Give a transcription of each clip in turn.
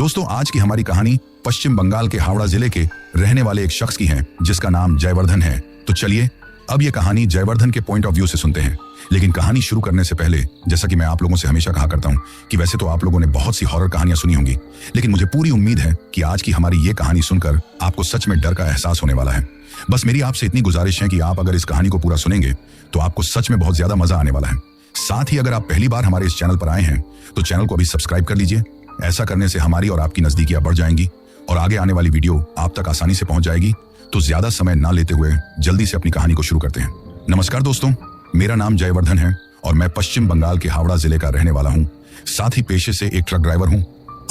दोस्तों, आज की हमारी कहानी पश्चिम बंगाल के हावड़ा जिले के रहने वाले एक शख्स की है जिसका नाम जयवर्धन है। तो चलिए अब ये कहानी जयवर्धन के पॉइंट ऑफ व्यू से सुनते हैं। लेकिन कहानी शुरू करने से पहले, जैसा कि मैं आप लोगों से हमेशा कहा करता हूं कि वैसे तो आप लोगों ने बहुत सी हॉरर कहानियां सुनी होंगी, लेकिन मुझे पूरी उम्मीद है कि आज की हमारी ये कहानी सुनकर आपको सच में डर का एहसास होने वाला है। बस मेरी आपसे इतनी गुजारिश है कि आप अगर इस कहानी को पूरा सुनेंगे तो आपको सच में बहुत ज्यादा मजा आने वाला है। साथ ही अगर आप पहली बार हमारे इस चैनल पर आए हैं तो चैनल को अभी सब्सक्राइब कर लीजिए। ऐसा करने से हमारी और आपकी नजदीकियां बढ़ जाएंगी और आगे आने वाली वीडियो आप तक आसानी से पहुंच जाएगी। तो ज्यादा समय ना लेते हुए जल्दी से अपनी कहानी को शुरू करते हैं। नमस्कार दोस्तों, मेरा नाम जयवर्धन है और मैं पश्चिम बंगाल के हावड़ा जिले का रहने वाला हूं। साथ ही पेशे से एक ट्रक ड्राइवर हूं।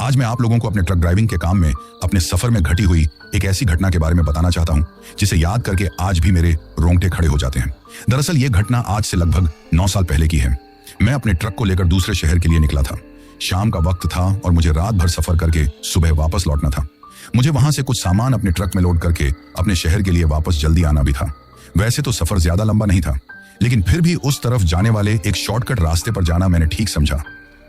आज मैं आप लोगों को अपने ट्रक ड्राइविंग के काम में अपने सफर में घटी हुई एक ऐसी घटना के बारे में बताना चाहता हूं जिसे याद करके आज भी मेरे रोंगटे खड़े हो जाते हैं। दरअसल ये घटना आज से लगभग 9 साल पहले की है। मैं अपने ट्रक को लेकर दूसरे शहर के लिए निकला था। शाम का वक्त था और मुझे रात भर सफर करके सुबह वापस लौटना था। मुझे वहां से कुछ सामान अपने ट्रक में लोड करके अपने शहर के लिए वापस जल्दी आना भी था। वैसे तो सफर ज्यादा लंबा नहीं था, लेकिन फिर भी उस तरफ जाने वाले एक शॉर्टकट रास्ते पर जाना मैंने ठीक समझा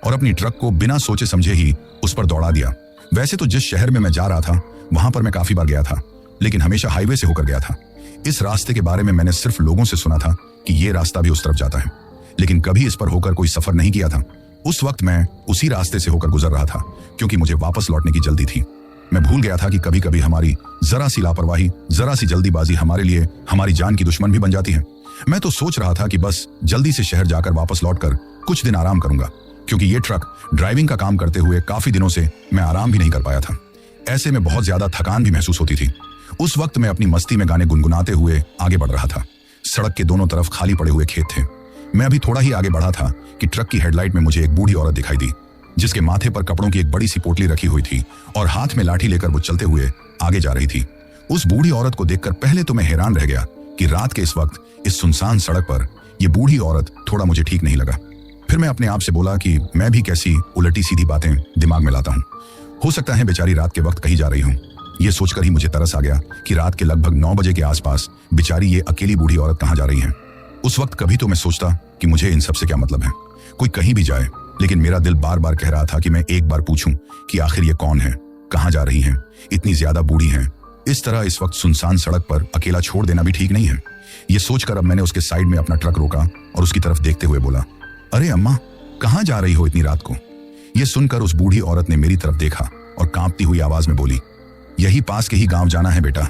और अपनी ट्रक को बिना सोचे समझे ही उस पर दौड़ा दिया। वैसे तो जिस शहर में मैं जा रहा था वहां पर मैं काफी बार गया था, लेकिन हमेशा हाईवे से होकर गया था। इस रास्ते के बारे में मैंने सिर्फ लोगों से सुना था कि ये रास्ता भी उस तरफ जाता है, लेकिन कभी इस पर होकर कोई सफर नहीं किया था। उस वक्त मैं उसी रास्ते से होकर गुजर रहा था क्योंकि मुझे वापस लौटने की जल्दी थी। मैं भूल गया था कि कभी कभी हमारी जरा सी लापरवाही, जरा सी जल्दीबाजी हमारे लिए हमारी जान की दुश्मन भी बन जाती है। मैं तो सोच रहा था कि बस जल्दी से शहर जाकर वापस लौटकर कुछ दिन आराम करूंगा, क्योंकि ये ट्रक ड्राइविंग का काम करते हुए काफी दिनों से मैं आराम भी नहीं कर पाया था। ऐसे में बहुत ज्यादा थकान भी महसूस होती थी। उस वक्त मैं अपनी मस्ती में गाने गुनगुनाते हुए आगे बढ़ रहा था। सड़क के दोनों तरफ खाली पड़े हुए खेत थे। मैं अभी थोड़ा ही आगे बढ़ा था कि ट्रक की हेडलाइट में मुझे एक बूढ़ी औरत दिखाई दी, जिसके माथे पर कपड़ों की एक बड़ी सी पोटली रखी हुई थी और हाथ में लाठी लेकर वो चलते हुए आगे जा रही थी। उस बूढ़ी औरत को देखकर पहले तो मैं हैरान रह गया कि रात के इस वक्त इस सुनसान सड़क पर यह बूढ़ी औरत थोड़ा मुझे ठीक नहीं लगा। फिर मैं अपने आप से बोला कि मैं भी कैसी उलटी सीधी बातें दिमाग में लाता हूँ। हो सकता है बेचारी रात के वक्त कहीं जा रही हूँ। ये सोचकर ही मुझे तरस आ गया कि रात के लगभग 9 बजे के आसपास बेचारी ये अकेली बूढ़ी औरत कहाँ जा रही है। उस वक्त कभी तो मैं सोचता कि मुझे इन सब से क्या मतलब है, कोई कहीं भी जाए, लेकिन मेरा दिल बार बार कह रहा था कि मैं एक बार पूछूं कि आखिर ये कौन है, कहाँ जा रही हैं, इतनी ज्यादा बूढ़ी हैं। इस तरह इस वक्त सुनसान सड़क पर अकेला छोड़ देना भी ठीक नहीं है। ये सोचकर अब मैंने उसके साइड में अपना ट्रक रोका और उसकी तरफ देखते हुए बोला, अरे अम्मा, कहाँ जा रही हो इतनी रात को? ये सुनकर उस बूढ़ी औरत ने मेरी तरफ देखा और कांपती हुई आवाज में बोली, यही पास के ही गांव जाना है बेटा।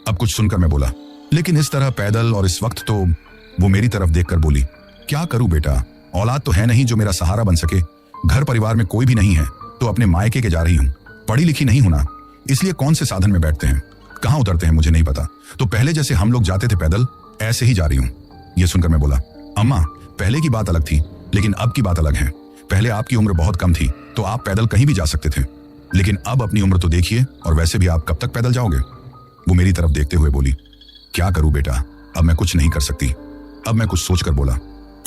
अब कुछ सुनकर मैं बोला, लेकिन इस तरह पैदल और इस वक्त? तो वो मेरी तरफ देखकर बोली, क्या करूं बेटा, औलाद तो है नहीं जो मेरा सहारा बन सके। घर परिवार में कोई भी नहीं है तो अपने मायके के जा रही हूं। पढ़ी लिखी नहीं हूं ना, इसलिए कौन से साधन में बैठते हैं, कहां उतरते हैं मुझे नहीं पता। तो पहले जैसे हम लोग जाते थे पैदल, ऐसे ही जा रही हूं। ये सुनकर मैं बोला, अम्मा, पहले की बात अलग थी, लेकिन अब की बात अलग है। पहले आपकी उम्र बहुत कम थी तो आप पैदल कहीं भी जा सकते थे, लेकिन अब अपनी उम्र तो देखिए, और वैसे भी आप कब तक पैदल जाओगे? वो मेरी तरफ देखते हुए बोली, क्या करूं बेटा, अब मैं कुछ नहीं कर सकती। अब मैं कुछ सोचकर बोला,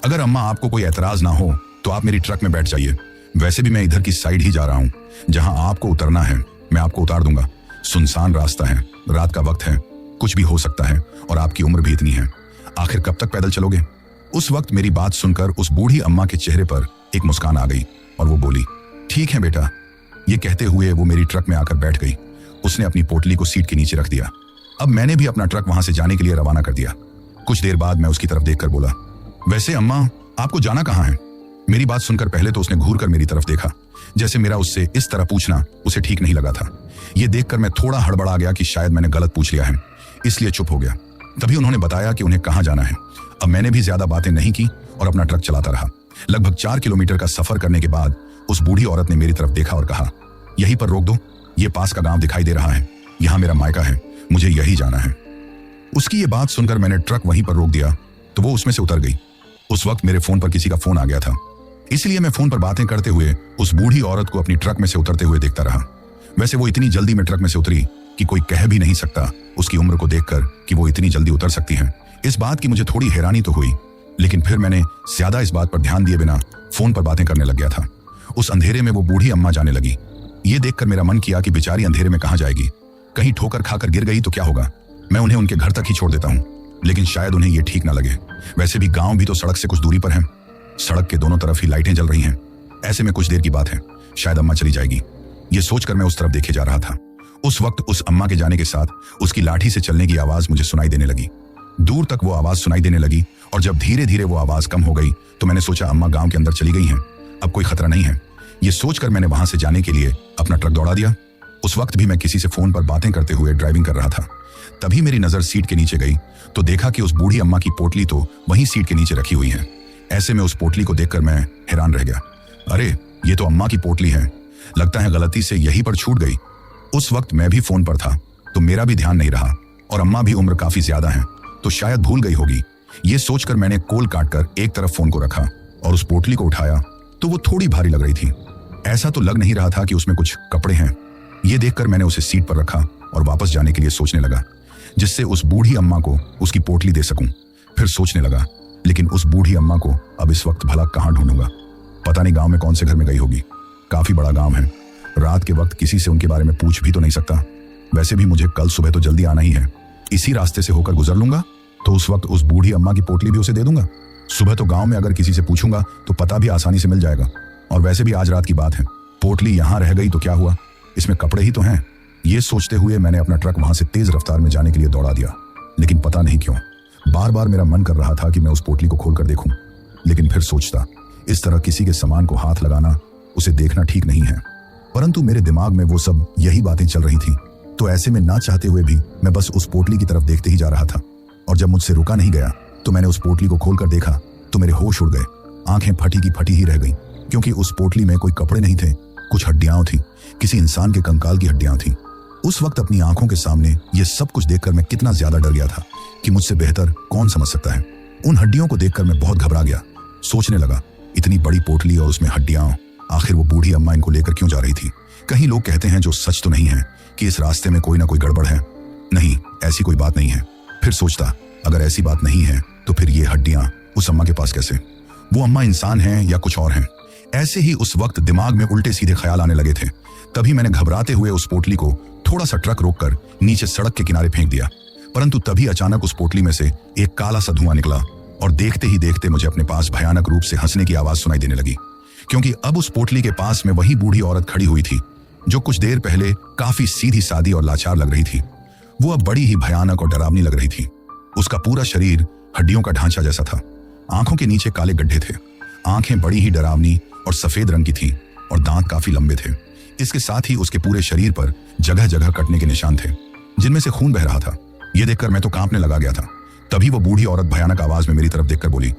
अगर अम्मा आपको कोई एतराज ना हो तो आप मेरी ट्रक में बैठ जाइए। वैसे भी मैं इधर की साइड ही जा रहा हूं, जहां आपको उतरना है मैं आपको उतार दूंगा। सुनसान रास्ता है, रात का वक्त है, कुछ भी हो सकता है और आपकी उम्र भी इतनी है, आखिर कब तक पैदल चलोगे? उस वक्त मेरी बात सुनकर उस बूढ़ी अम्मा के चेहरे पर एक मुस्कान आ गई और वो बोली, ठीक है बेटा। ये कहते हुए वो मेरी ट्रक में आकर बैठ गई। उसने अपनी पोटली को सीट के नीचे रख दिया। अब मैंने भी अपना ट्रक वहां से जाने के लिए रवाना कर दिया। कुछ देर बाद मैं उसकी तरफ देखकर बोला, वैसे अम्मा, आपको जाना कहाँ है? मेरी बात सुनकर पहले तो उसने घूर कर मेरी तरफ देखा, जैसे मेरा उससे इस तरह पूछना उसे ठीक नहीं लगा था। यह देखकर मैं थोड़ा हड़बड़ा गया कि शायद मैंने गलत पूछ लिया है, इसलिए चुप हो गया। तभी उन्होंने बताया कि उन्हें कहाँ जाना है। अब मैंने भी ज्यादा बातें नहीं की और अपना ट्रक चलाता रहा। लगभग 4 किलोमीटर का सफर करने के बाद उस बूढ़ी औरत ने मेरी तरफ देखा और कहा, यहीं पर रोक दो, ये पास का गांव दिखाई दे रहा है, यहाँ मेरा मायका है, मुझे यही जाना है। उसकी ये बात सुनकर मैंने ट्रक वहीं पर रोक दिया तो वो उसमें से उतर गई। उस वक्त मेरे फोन पर किसी का फोन आ गया था, इसलिए मैं फोन पर बातें करते हुए उस बूढ़ी औरत को अपनी ट्रक में से उतरते हुए देखता रहा। वैसे वो इतनी जल्दी में ट्रक में से उतरी कि कोई कह भी नहीं सकता उसकी उम्र को देखकर कि वो इतनी जल्दी उतर सकती है। इस बात की मुझे थोड़ी हैरानी तो हुई, लेकिन फिर मैंने ज्यादा इस बात पर ध्यान दिए बिना फोन पर बातें करने लग गया था। उस अंधेरे में वो बूढ़ी अम्मा जाने लगी। ये देखकर मेरा मन किया कि बेचारी अंधेरे में कहाँ जाएगी, कहीं ठोकर खाकर गिर गई तो क्या होगा। मैं उन्हें उनके घर तक ही छोड़ देता हूँ, लेकिन शायद उन्हें यह ठीक ना लगे। वैसे भी गांव भी तो सड़क से कुछ दूरी पर है, सड़क के दोनों तरफ ही लाइटें जल रही हैं। ऐसे में कुछ देर की बात है, शायद अम्मा चली जाएगी। ये सोचकर मैं उस तरफ देखे जा रहा था। उस वक्त उस अम्मा के जाने के साथ उसकी लाठी से चलने की आवाज मुझे सुनाई देने लगी। दूर तक वो आवाज सुनाई देने लगी और जब धीरे धीरे वो आवाज कम हो गई तो मैंने सोचा अम्मा गांव के अंदर चली गई हैं, अब कोई खतरा नहीं है। ये सोचकर मैंने वहां से जाने के लिए अपना ट्रक दौड़ा दिया। उस वक्त भी मैं किसी से फोन पर बातें करते हुए ड्राइविंग कर रहा था। तभी मेरी नजर सीट के नीचे गई तो देखा कि उस बूढ़ी अम्मा की पोटली तो वहीं सीट के नीचे रखी हुई है। ऐसे में उस पोटली को देखकर मैं हैरान रह गया। अरे ये तो अम्मा की पोटली है, लगता है गलती से यहीं पर छूट गई। उस वक्त मैं भी फोन पर था तो मेरा भी ध्यान नहीं रहा और अम्मा भी उम्र काफी ज्यादा है तो शायद भूल गई होगी। ये सोचकर मैंने कोल काटकर एक तरफ फोन को रखा और उस पोटली को उठाया तो वो थोड़ी भारी लग रही थी। ऐसा तो लग नहीं रहा था कि उसमें कुछ कपड़े हैं। ये देखकर मैंने उसे सीट पर रखा और वापस जाने के लिए सोचने लगा जिससे उस बूढ़ी अम्मा को उसकी पोटली दे सकूं। फिर सोचने लगा लेकिन उस बूढ़ी अम्मा को अब इस वक्त भला कहां ढूंढूंगा। पता नहीं गांव में कौन से घर में गई होगी। काफी बड़ा गांव है, रात के वक्त किसी से उनके बारे में पूछ भी तो नहीं सकता। वैसे भी मुझे कल सुबह तो जल्दी आना ही है, इसी रास्ते से होकर गुजर लूंगा तो उस वक्त उस बूढ़ी अम्मा की पोटली भी उसे दे दूंगा। सुबह तो गांव में अगर किसी से पूछूंगा तो पता भी आसानी से मिल जाएगा। और वैसे भी आज रात की बात है, पोटली यहां रह गई तो क्या हुआ, इसमें कपड़े ही तो हैं। ये सोचते हुए मैंने अपना ट्रक वहां से तेज रफ्तार में जाने के लिए दौड़ा दिया। लेकिन पता नहीं क्यों बार बार मेरा मन कर रहा था कि मैं उस पोटली को खोलकर देखूं, लेकिन फिर सोचता इस तरह किसी के सामान को हाथ लगाना, उसे देखना ठीक नहीं है। परंतु मेरे दिमाग में वो सब यही बातें चल रही थी तो ऐसे में ना चाहते हुए भी मैं बस उस पोटली की तरफ देखते ही जा रहा था। और जब मुझसे रुका नहीं गया तो मैंने उस पोटली को खोलकर देखा तो मेरे होश उड़ गए। आंखें फटी की फटी ही रह गईं क्योंकि उस पोटली में कोई कपड़े नहीं थे, कुछ हड्डियां थी, किसी इंसान के कंकाल की हड्डियां थी। उस वक्त अपनी आंखों के सामने ये सब कुछ देखकर मैं कितना ज्यादा डर गया था कि मुझसे बेहतर कौन समझ सकता है। उन हड्डियों को देखकर मैं बहुत घबरा गया। सोचने लगा इतनी बड़ी पोटली और उसमें हड्डियां, आखिर वो बूढ़ी अम्मा इनको लेकर क्यों जा रही थी। कहीं लोग कहते हैं जो सच तो नहीं है कि इस रास्ते में कोई ना कोई गड़बड़ है। नहीं, ऐसी कोई बात नहीं है। फिर सोचता अगर ऐसी बात नहीं है तो फिर ये हड्डियां उस अम्मा के पास कैसे, वो अम्मा इंसान हैं या कुछ और हैं। ऐसे ही उस वक्त दिमाग में उल्टे सीधे ख्याल आने लगे थे। तभी मैंने घबराते हुए उस पोटली को थोड़ा सा ट्रक रोककर नीचे सड़क के किनारे फेंक दिया। परंतु तभी अचानक उस पोटली में से एक काला सा धुआं निकला और देखते ही देखते मुझे अपने पास भयानक रूप से हंसने की आवाज सुनाई देने लगी क्योंकि अब उस पोटली के पास में वही बूढ़ी औरत खड़ी हुई थी जो कुछ देर पहले काफी सीधी सादी और लाचार लग रही थी। वो अब बड़ी ही भयानक और डरावनी लग रही थी। उसका पूरा शरीर हड्डियों का ढांचा जैसा था, आंखों के नीचे काले गड्ढे थे, आंखें बड़ी ही डरावनी और सफेद रंग की थी और दांत काफी लंबे थे। इसके साथ ही उसके पूरे शरीर पर जगह जगह कटने के निशान थे जिनमें से खून बह रहा था। यह देखकर मैं तो कांपने लगा गया था। तभी वो बूढ़ी औरत भयानक आवाज में मेरी तरफ देखकर बोली,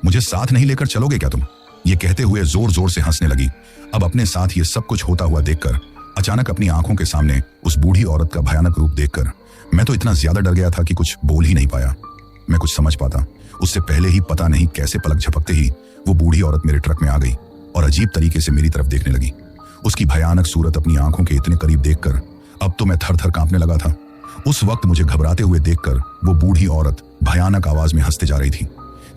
मुझे साथ नहीं लेकर चलोगे क्या तुम। ये कहते हुए जोर जोर से हंसने लगी। अब अपने साथ ये सब कुछ होता हुआ देखकर अचानक अपनी आंखों के सामने उस बूढ़ी औरत का भयानक रूप देखकर मैं तो इतना ज्यादा डर गया था कि कुछ बोल ही नहीं पाया। मैं कुछ समझ पाता उससे पहले ही पता नहीं कैसे पलक झपकते ही वो बूढ़ी औरत मेरे ट्रक में आ गई और अजीब तरीके से मेरी तरफ देखने लगी। उसकी भयानक सूरत अपनी आंखों के इतने करीब देखकर अब तो मैं थर थर कांपने लगा था। उस वक्त मुझे घबराते हुए देखकर वो बूढ़ी औरत भयानक आवाज में हंसते जा रही थी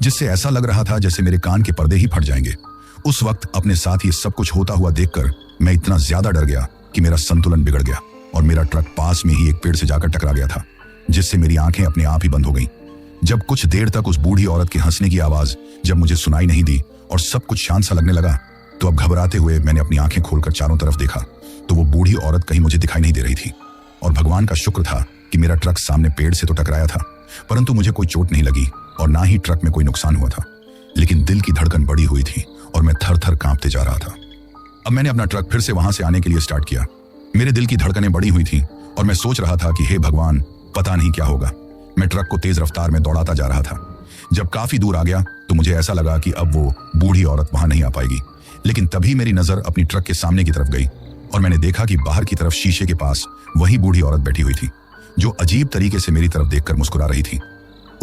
जिससे ऐसा लग रहा था जैसे मेरे कान के पर्दे ही फट जाएंगे। उस वक्त अपने साथ ये सब कुछ होता हुआ देखकर मैं इतना ज्यादा डर गया कि मेरा संतुलन बिगड़ गया और मेरा ट्रक पास में ही एक पेड़ से जाकर टकरा गया था जिससे मेरी आंखें अपने आप ही बंद हो गईं। जब कुछ देर तक उस बूढ़ी औरत के हंसने की आवाज जब मुझे सुनाई नहीं दी और सब कुछ शांत सा लगने लगा तो अब घबराते हुए मैंने अपनी आंखें खोलकर चारों तरफ देखा तो वो बूढ़ी औरत कहीं मुझे दिखाई नहीं दे रही थी। और भगवान का शुक्र था कि मेरा ट्रक सामने पेड़ से तो टकराया था परंतु मुझे कोई चोट नहीं लगी और ना ही ट्रक में कोई नुकसान हुआ था। लेकिन दिल की धड़कन बढ़ी हुई थी और मैं थर थर कांपते जा रहा था। अब मैंने अपना ट्रक फिर से वहां से आने के लिए स्टार्ट किया। मेरे दिल की धड़कनें बढ़ी हुई थी और मैं सोच रहा था कि हे भगवान, पता नहीं क्या होगा। मैं ट्रक को तेज रफ्तार में दौड़ाता जा रहा था। जब काफी दूर आ गया तो मुझे ऐसा लगा कि अब वो बूढ़ी औरत वहां नहीं आ पाएगी। लेकिन तभी मेरी नजर अपनी ट्रक के सामने की तरफ गई और मैंने देखा कि बाहर की तरफ शीशे के पास वही बूढ़ी औरत बैठी हुई थी जो अजीब तरीके से मेरी तरफ देखकर मुस्कुरा रही थी।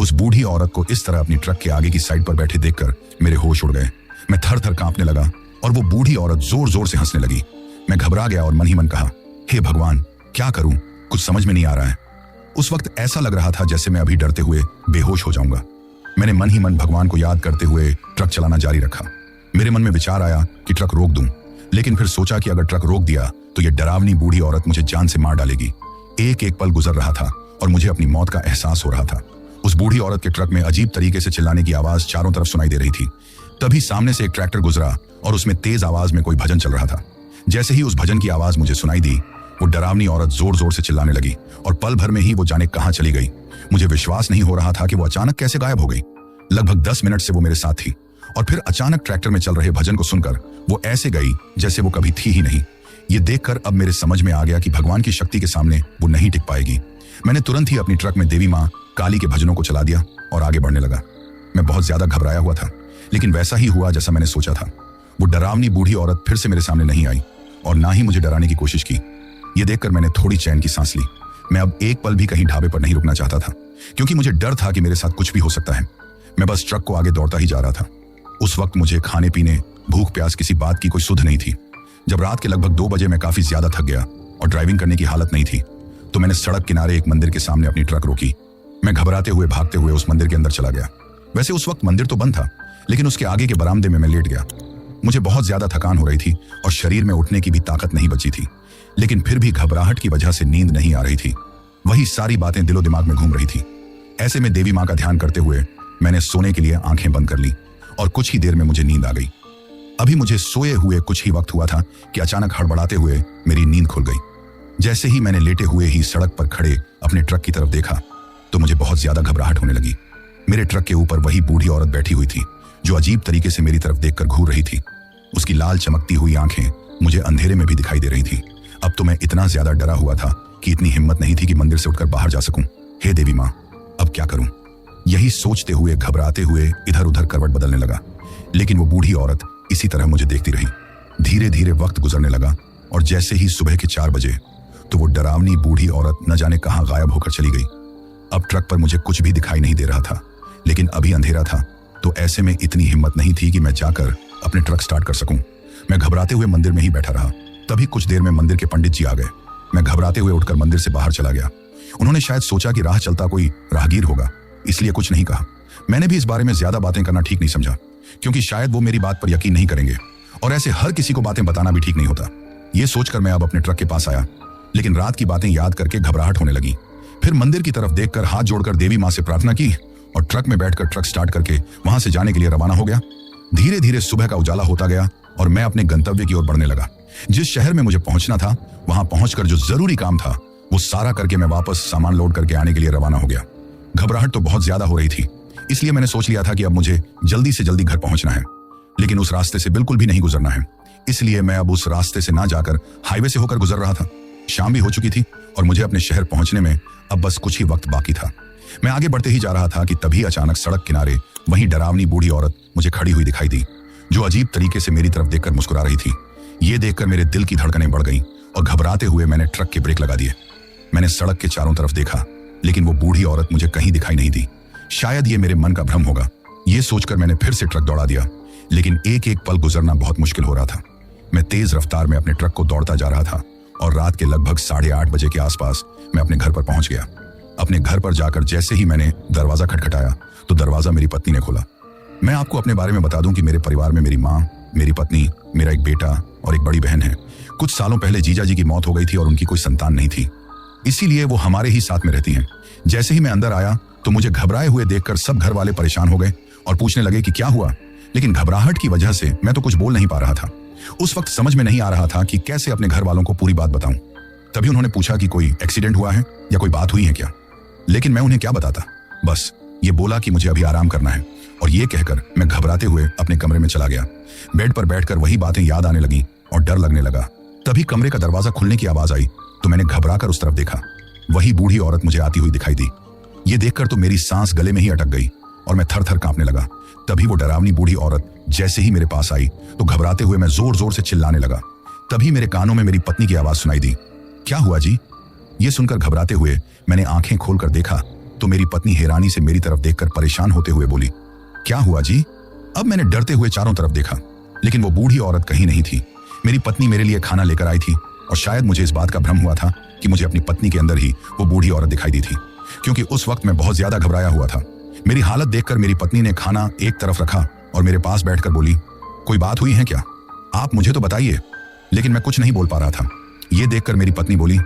उस बूढ़ी औरत को इस तरह अपनी ट्रक के आगे की साइड पर बैठे देखकर मेरे होश उड़ गए। मैं थर थर कांपने लगा और वो बूढ़ी औरत जोर जोर से हंसने लगी। मैं घबरा गया और मन ही मन कहा, हे भगवान, क्या करूं, कुछ समझ में नहीं आ रहा है। उस वक्त ऐसा लग रहा था जैसे मैं अभी डरते हुए बेहोश हो जाऊंगा। मैंने मन ही मन भगवान को याद करते हुए ट्रक चलाना जारी रखा। मेरे मन में विचार आया कि ट्रक रोक दूं, लेकिन फिर सोचा कि अगर ट्रक रोक दिया तो ये डरावनी बूढ़ी औरत मुझे जान से मार डालेगी। एक एक पल गुजर रहा था और मुझे अपनी मौत का एहसास हो रहा था। उस बूढ़ी औरत के ट्रक में अजीब तरीके से चिल्लाने की आवाज चारों तरफ सुनाई दे रही थी। तभी सामने से एक ट्रैक्टर गुजरा और उसमें तेज आवाज में कोई भजन चल रहा था जैसे ही उस भजन की आवाज मुझे सुनाई दी, वो डरावनी औरत जोर जोर से चिल्लाने लगी और पल भर में ही वो जाने कहां चली गई। मुझे विश्वास नहीं हो रहा था कि वो अचानक कैसे गायब हो गई। लगभग 10 मिनट से वो मेरे साथ थी और फिर अचानक ट्रैक्टर में चल रहे भजन को सुनकर वो ऐसे गई जैसे वो कभी थी ही नहीं। ये देखकर अब मेरे समझ में आ गया कि भगवान की शक्ति के सामने वो नहीं टिक पाएगी। मैंने तुरंत ही अपनी ट्रक में देवी माँ काली के भजनों को चला दिया और आगे बढ़ने लगा। मैं बहुत ज्यादा घबराया हुआ था, लेकिन वैसा ही हुआ जैसा मैंने सोचा था। वो डरावनी बूढ़ी औरत फिर से मेरे सामने नहीं आई और ना ही मुझे डराने की कोशिश की। ये देखकर मैंने थोड़ी चैन की सांस ली। मैं अब एक पल भी कहीं ढाबे पर नहीं रुकना चाहता था, क्योंकि मुझे डर था कि मेरे साथ कुछ भी हो सकता है। मैं बस ट्रक को आगे दौड़ता ही जा रहा था। उस वक्त मुझे खाने पीने, भूख प्यास किसी बात की कोई सुध नहीं थी। जब रात के लगभग 2 बजे मैं काफी ज्यादा थक गया और ड्राइविंग करने की हालत नहीं थी, तो मैंने सड़क किनारे एक मंदिर के सामने अपनी ट्रक रोकी। मैं घबराते हुए भागते हुए उस मंदिर के अंदर चला गया। वैसे उस वक्त मंदिर तो बंद था, लेकिन उसके आगे के बरामदे में मैं लेट गया। मुझे बहुत ज्यादा थकान हो रही थी और शरीर में उठने की भी ताकत नहीं बची थी, लेकिन फिर भी घबराहट की वजह से नींद नहीं आ रही थी। वही सारी बातें दिलो दिमाग में घूम रही थी। ऐसे में देवी माँ का ध्यान करते हुए मैंने सोने के लिए आंखें बंद कर ली और कुछ ही देर में मुझे नींद आ गई। अभी मुझे सोए हुए कुछ ही वक्त हुआ था कि अचानक हड़बड़ाते हुए मेरी नींद खुल गई। जैसे ही मैंने लेटे हुए ही सड़क पर खड़े अपने ट्रक की तरफ देखा, तो मुझे बहुत ज्यादा घबराहट होने लगी। मेरे ट्रक के ऊपर वही बूढ़ी औरत बैठी हुई थी, जो अजीब तरीके से मेरी तरफ देखकर घूर रही थी। उसकी लाल चमकती हुई आंखें मुझे अंधेरे में भी दिखाई दे रही थी। अब तो मैं इतना ज्यादा डरा हुआ था कि इतनी हिम्मत नहीं थी कि मंदिर से उठकर बाहर जा सकूं। हे देवी माँ, अब क्या करूं? यही सोचते हुए घबराते हुए इधर उधर करवट बदलने लगा, लेकिन वो बूढ़ी औरत इसी तरह मुझे देखती रही। धीरे धीरे वक्त गुजरने लगा और जैसे ही सुबह के 4 बजे, तो वो डरावनी बूढ़ी औरत न जाने कहां गायब होकर चली गई। अब ट्रक पर मुझे कुछ भी दिखाई नहीं दे रहा था, लेकिन अभी अंधेरा था, तो ऐसे में इतनी हिम्मत नहीं थी कि मैं जाकर अपने ट्रक स्टार्ट कर सकूं। मैं घबराते हुए मंदिर में ही बैठा रहा। तभी कुछ देर में मंदिर के पंडित जी आ गए। मैं घबराते हुए उठकर मंदिर से बाहर चला गया। उन्होंने शायद सोचा कि राह चलता कोई राहगीर होगा, इसलिए कुछ नहीं कहा। मैंने भी इस बारे में ज्यादा बातें करना ठीक नहीं समझा, क्योंकि शायद वो मेरी बात पर यकीन नहीं करेंगे और ऐसे हर किसी को बातें बताना भी ठीक नहीं होता। ये सोचकर मैं अब अपने ट्रक के पास आया, लेकिन रात की बातें याद करके घबराहट होने लगी। फिर मंदिर की तरफ देखकर हाथ जोड़कर देवी माँ से प्रार्थना की और ट्रक में बैठकर ट्रक स्टार्ट करके वहां से जाने के लिए रवाना हो गया। धीरे धीरे सुबह का उजाला होता गया और मैं अपने गंतव्य की ओर बढ़ने लगा। जिस शहर में मुझे पहुंचना था, वहां पहुंचकर जो जरूरी काम था वो सारा करके मैं वापस सामान लोड करके आने के लिए रवाना हो गया। घबराहट तो बहुत ज्यादा हो रही थी, इसलिए मैंने सोच लिया था कि अब मुझे जल्दी से जल्दी घर पहुंचना है, लेकिन उस रास्ते से बिल्कुल भी नहीं गुजरना है। इसलिए मैं अब उस रास्ते से ना जाकर हाईवे से होकर गुजर रहा था। शाम भी हो चुकी थी और मुझे अपने शहर पहुंचने में अब बस कुछ ही वक्त बाकी था। मैं आगे बढ़ते ही जा रहा था कि तभी अचानक सड़क किनारे वही डरावनी बूढ़ी औरत मुझे खड़ी हुई दिखाई दी, जो अजीब तरीके से मेरी तरफ देखकर मुस्कुरा रही थी। ये देखकर मेरे दिल की धड़कनें बढ़ गईं और घबराते हुए मैंने ट्रक के ब्रेक लगा दिए। मैंने सड़क के चारों तरफ देखा, लेकिन वो बूढ़ी औरत मुझे कहीं दिखाई नहीं दी। शायद ये मेरे मन का भ्रम होगा। ये सोचकर मैंने फिर से ट्रक दौड़ा दिया, लेकिन एक एक पल गुजरना बहुत मुश्किल हो रहा था। मैं तेज रफ्तार में अपने ट्रक को दौड़ता जा रहा था और रात के लगभग 8:30 बजे के आसपास मैं अपने घर पर पहुंच गया। अपने घर पर जाकर जैसे ही मैंने दरवाजा खटखटाया, तो दरवाजा मेरी पत्नी ने खोला। मैं आपको अपने बारे में बता दूं कि मेरे परिवार में मेरी माँ, मेरी पत्नी, मेरा एक बेटा और एक बड़ी बहन है। कुछ सालों पहले जीजा जी की मौत हो गई थी और उनकी कोई संतान नहीं थी, इसीलिए वो हमारे ही साथ में रहती हैं। जैसे ही मैं अंदर आया तो मुझे घबराए हुए देखकर सब घर वाले परेशान हो गए और पूछने लगे कि क्या हुआ, लेकिन घबराहट की वजह से मैं तो कुछ बोल नहीं पा रहा था। उस वक्त समझ में नहीं आ रहा था कि कैसे अपने घर वालों को पूरी बात बताऊं। तभी उन्होंने पूछा कि कोई एक्सीडेंट हुआ है या कोई बात हुई है क्या, लेकिन मैं उन्हें क्या बताता। बस ये बोला कि मुझे अभी आराम करना है, और ये कहकर मैं घबराते हुए अपने कमरे में चला गया। बेड पर बैठकर वही बातें याद आने लगी और डर लगने लगा। तभी कमरे का दरवाजा खुलने की आवाज आई तो मैंने घबराकर उस तरफ देखा। वही बूढ़ी औरत मुझे आती हुई दिखाई दी। ये देखकर तो मेरी सांस गले में ही अटक गई और मैं थर थर कांपने लगा। तभी वो डरावनी बूढ़ी औरत जैसे ही मेरे पास आई तो घबराते हुए मैं जोर जोर से चिल्लाने लगा। तभी मेरे कानों में मेरी पत्नी की आवाज सुनाई दी, क्या हुआ जी? ये सुनकर घबराते हुए मैंने आंखें खोलकर देखा तो मेरी पत्नी हैरानी से मेरी तरफ देखकर परेशान होते हुए बोली, क्या हुआ जी? अब मैंने डरते हुए चारों तरफ देखा, लेकिन वो बूढ़ी औरत कहीं नहीं थी। मेरी पत्नी मेरे लिए खाना लेकर आई थी और शायद मुझे इस बात का भ्रम हुआ था कि मुझे अपनी पत्नी के अंदर ही वो बूढ़ी औरत दिखाई दी थी, क्योंकि उस वक्त मैं बहुत ज्यादा घबराया हुआ था। मेरी हालत देखकर मेरी पत्नी ने खाना एक तरफ रखा और मेरे पास बैठकर बोली, कोई बात हुई है क्या? आप मुझे तो बताइए। लेकिन मैं कुछ नहीं बोल पा रहा था। ये देखकर मेरी पत्नी बोली,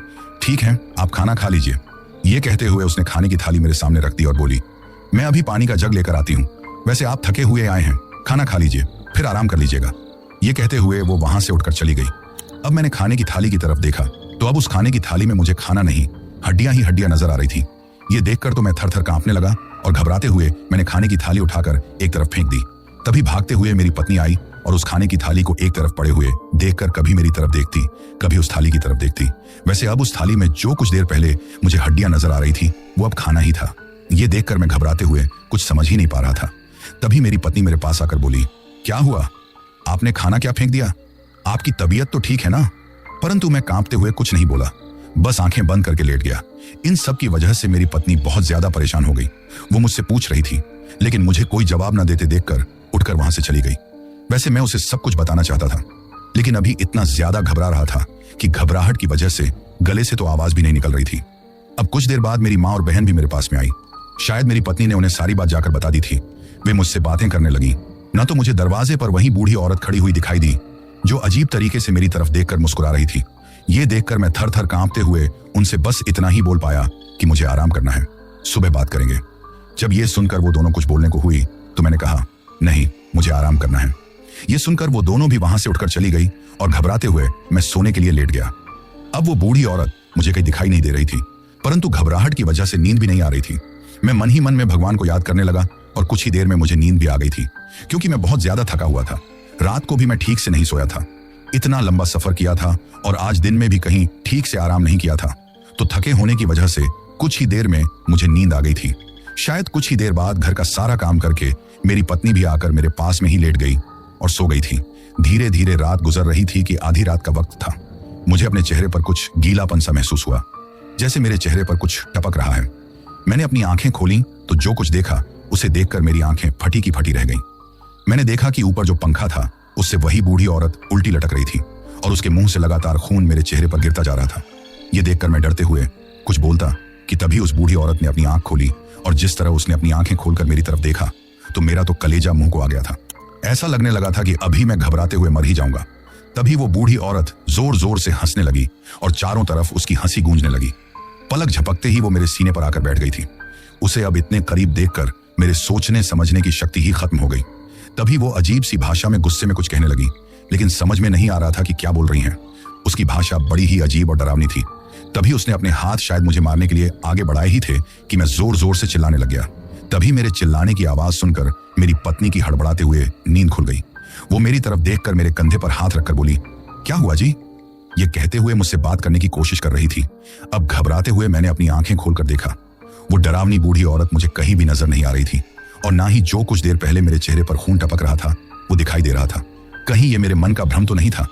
ठीक है, आप खाना खा लीजिए। ये कहते हुए उसने खाने की थाली मेरे सामने रख दी और बोली, मैं अभी पानी का जग लेकर आती हूँ। वैसे आप थके हुए आए हैं, खाना खा लीजिए, फिर आराम कर लीजिएगा। ये कहते हुए वो वहां से उठकर चली गई। अब मैंने खाने की थाली की तरफ देखा तो अब उस खाने की थाली में मुझे खाना नहीं, हड्डियां ही हड्डियां नजर आ रही थी। ये देखकर तो मैं थर थर कांपने लगा और घबराते हुए मैंने खाने की थाली उठाकर एक तरफ फेंक दी। तभी भागते हुए मेरी पत्नी आई और उस खाने की थाली को एक तरफ पड़े हुए देखकर कभी मेरी तरफ देखती, कभी उस थाली की तरफ देखती। वैसे अब उस थाली में जो कुछ देर पहले मुझे हड्डियां नजर आ रही थी वो अब खाना ही था। ये देखकर मैं घबराते हुए कुछ समझ ही नहीं पा रहा था। तभी मेरी पत्नी मेरे पास आकर बोली, क्या हुआ, आपने खाना क्या फेंक दिया? आपकी तबीयत तो ठीक है ना? परंतु मैं कांपते हुए कुछ नहीं बोला, बस आंखें बंद करके लेट गया। इन सब की वजह से मेरी पत्नी बहुत ज्यादा परेशान हो गई। वो मुझसे पूछ रही थी, लेकिन मुझे कोई जवाब न देते देखकर उठकर वहां से चली गई। वैसे मैं उसे सब कुछ बताना चाहता था, लेकिन अभी इतना ज्यादा घबरा रहा था कि घबराहट की वजह से गले से तो आवाज भी नहीं निकल रही थी। अब कुछ देर बाद मेरी माँ और बहन भी मेरे पास में आई। शायद मेरी पत्नी ने उन्हें सारी बात जाकर बता दी थी। वे मुझसे बातें करने लगी। न तो मुझे दरवाजे पर वही बूढ़ी औरत खड़ी हुई दिखाई दी जो अजीब तरीके से मेरी तरफ देखकर मुस्कुरा रही थी। ये देखकर मैं थर थर कांपते हुए उनसे बस इतना ही बोल पाया कि मुझे आराम करना है, सुबह बात करेंगे। जब ये सुनकर वो दोनों कुछ बोलने को हुई तो मैंने कहा, नहीं, मुझे आराम करना है। ये सुनकर वो दोनों भी वहां से उठकर चली गई और घबराते हुए मैं सोने के लिए लेट गया। अब वो बूढ़ी औरत मुझे कहीं दिखाई नहीं दे रही थी, परंतु घबराहट की वजह से नींद भी नहीं आ रही थी। मैं मन ही मन में भगवान को याद करने लगा और कुछ ही देर में मुझे नींद भी आ गई थी, क्योंकि मैं बहुत ज्यादा थका हुआ था। रात को भी मैं ठीक से नहीं सोया था। इतना लंबा सफर किया था और आज दिन में भी कहीं ठीक से आराम नहीं किया था, तो थके होने की वजह से कुछ ही देर में मुझे नींद आ गई थी। शायद कुछ ही देर बाद घर का सारा काम करके मेरी पत्नी भी आकर मेरे पास में ही लेट गई और सो गई थी। धीरे धीरे रात गुजर रही थी कि आधी रात का वक्त था। मुझे अपने चेहरे पर कुछ गीलापन सा महसूस हुआ, जैसे मेरे चेहरे पर कुछ टपक रहा है। मैंने अपनी आंखें खोली तो जो कुछ देखा उसे देखकर मेरी आंखें फटी की फटी रह गईं। मैंने देखा कि ऊपर जो पंखा था उससे वही बूढ़ी औरत उल्टी लटक रही थी और उसके मुंह से लगातार खून मेरे चेहरे पर गिरता जा रहा था। ये देखकर मैं डरते हुए कुछ बोलता कि तभी उस बूढ़ी औरत ने अपनी आंख खोली और जिस तरह उसने अपनी आंखें खोलकर मेरी तरफ देखा तो मेरा तो कलेजा मुंह को आ गया था। ऐसा लगने लगा था कि अभी मैं घबराते हुए मर ही जाऊंगा। तभी वो बूढ़ी औरत जोर जोर से हंसने लगी और चारों तरफ उसकी हंसी गूंजने लगी। पलक झपकते ही वो मेरे सीने पर आकर बैठ गई थी। उसे अब इतने करीब देखकर मेरे सोचने समझने की शक्ति ही खत्म हो गई। तभी वो अजीब सी भाषा में गुस्से में कुछ कहने लगी, लेकिन समझ में नहीं आ रहा था कि क्या बोल रही हैं। उसकी भाषा बड़ी ही अजीब और डरावनी थी। तभी उसने अपने हाथ शायद मुझे मारने के लिए आगे बढ़ाए ही थे कि मैं जोर जोर से चिल्लाने लग गया। तभी मेरे चिल्लाने की आवाज सुनकर मेरी पत्नी की हड़बड़ाते हुए नींद खुल गई। वो मेरी तरफ देखकर मेरे कंधे पर हाथ रखकर बोली, क्या हुआ जी? ये कहते हुए मुझसे बात करने की कोशिश कर रही थी। अब घबराते हुए मैंने अपनी आंखें खोलकर देखा। वो डरावनी बूढ़ी औरत मुझे कहीं भी नजर नहीं आ रही थी और ना ही जो कुछ देर पहले मेरे चेहरे पर खून टपक रहा था वो दिखाई दे रहा था। कहीं ये मेरे मन का भ्रम तो नहीं था,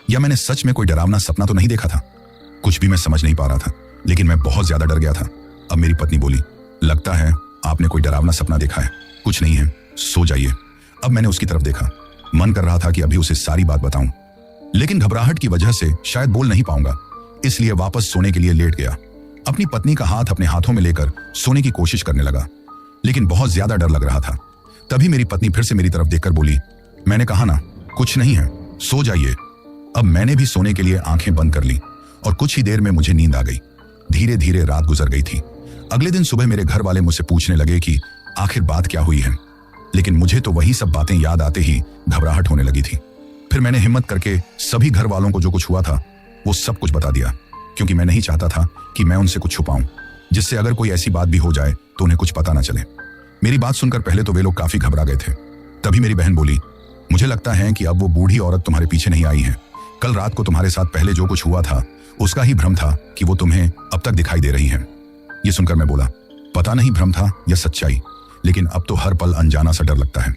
या मैंने सच में कोई डरावना सपना तो नहीं देखा था? कुछ भी मैं समझ नहीं पा रहा था, लेकिन मैं बहुत ज्यादा डर गया था। अब मेरी पत्नी बोली, लगता है आपने कोई डरावना सपना देखा है। कुछ नहीं है, सो जाइए। अब मैंने उसकी तरफ देखा। मन कर रहा था कि अभी उसे सारी बात बताऊं, लेकिन घबराहट की वजह से शायद बोल नहीं पाऊंगा, इसलिए वापस सोने के लिए लेट गया। अपनी पत्नी का हाथ अपने हाथों में लेकर सोने की कोशिश करने लगा, लेकिन बहुत ज्यादा डर लग रहा था। तभी मेरी पत्नी फिर से मेरी तरफ देखकर बोली, मैंने कहा ना, कुछ नहीं है, सो जाइए। अब मैंने भी सोने के लिए आंखें बंद कर ली और कुछ ही देर में मुझे नींद आ गई। धीरे धीरे रात गुजर गई थी। अगले दिन सुबह मेरे घर वाले मुझसे पूछने लगे कि आखिर बात क्या हुई है, लेकिन मुझे तो वही सब बातें याद आते ही घबराहट होने लगी थी। फिर मैंने हिम्मत करके सभी घर वालों को जो कुछ हुआ था वो सब कुछ बता दिया, क्योंकि मैं नहीं चाहता था कि मैं उनसे कुछ छुपाऊं, जिससे अगर कोई ऐसी बात भी हो जाए तो उन्हें कुछ पता ना चले। मेरी बात सुनकर पहले तो वे लोग काफी घबरा गए थे। तभी मेरी बहन बोली, मुझे लगता है कि अब वो बूढ़ी औरत तुम्हारे पीछे नहीं आई है। कल रात को तुम्हारे साथ पहले जो कुछ हुआ था उसका ही भ्रम था कि वो तुम्हें अब तक दिखाई दे रही है। ये सुनकर मैं बोला, पता नहीं भ्रम था या सच्चाई, लेकिन अब तो हर पल अनजाना सा डर लगता है।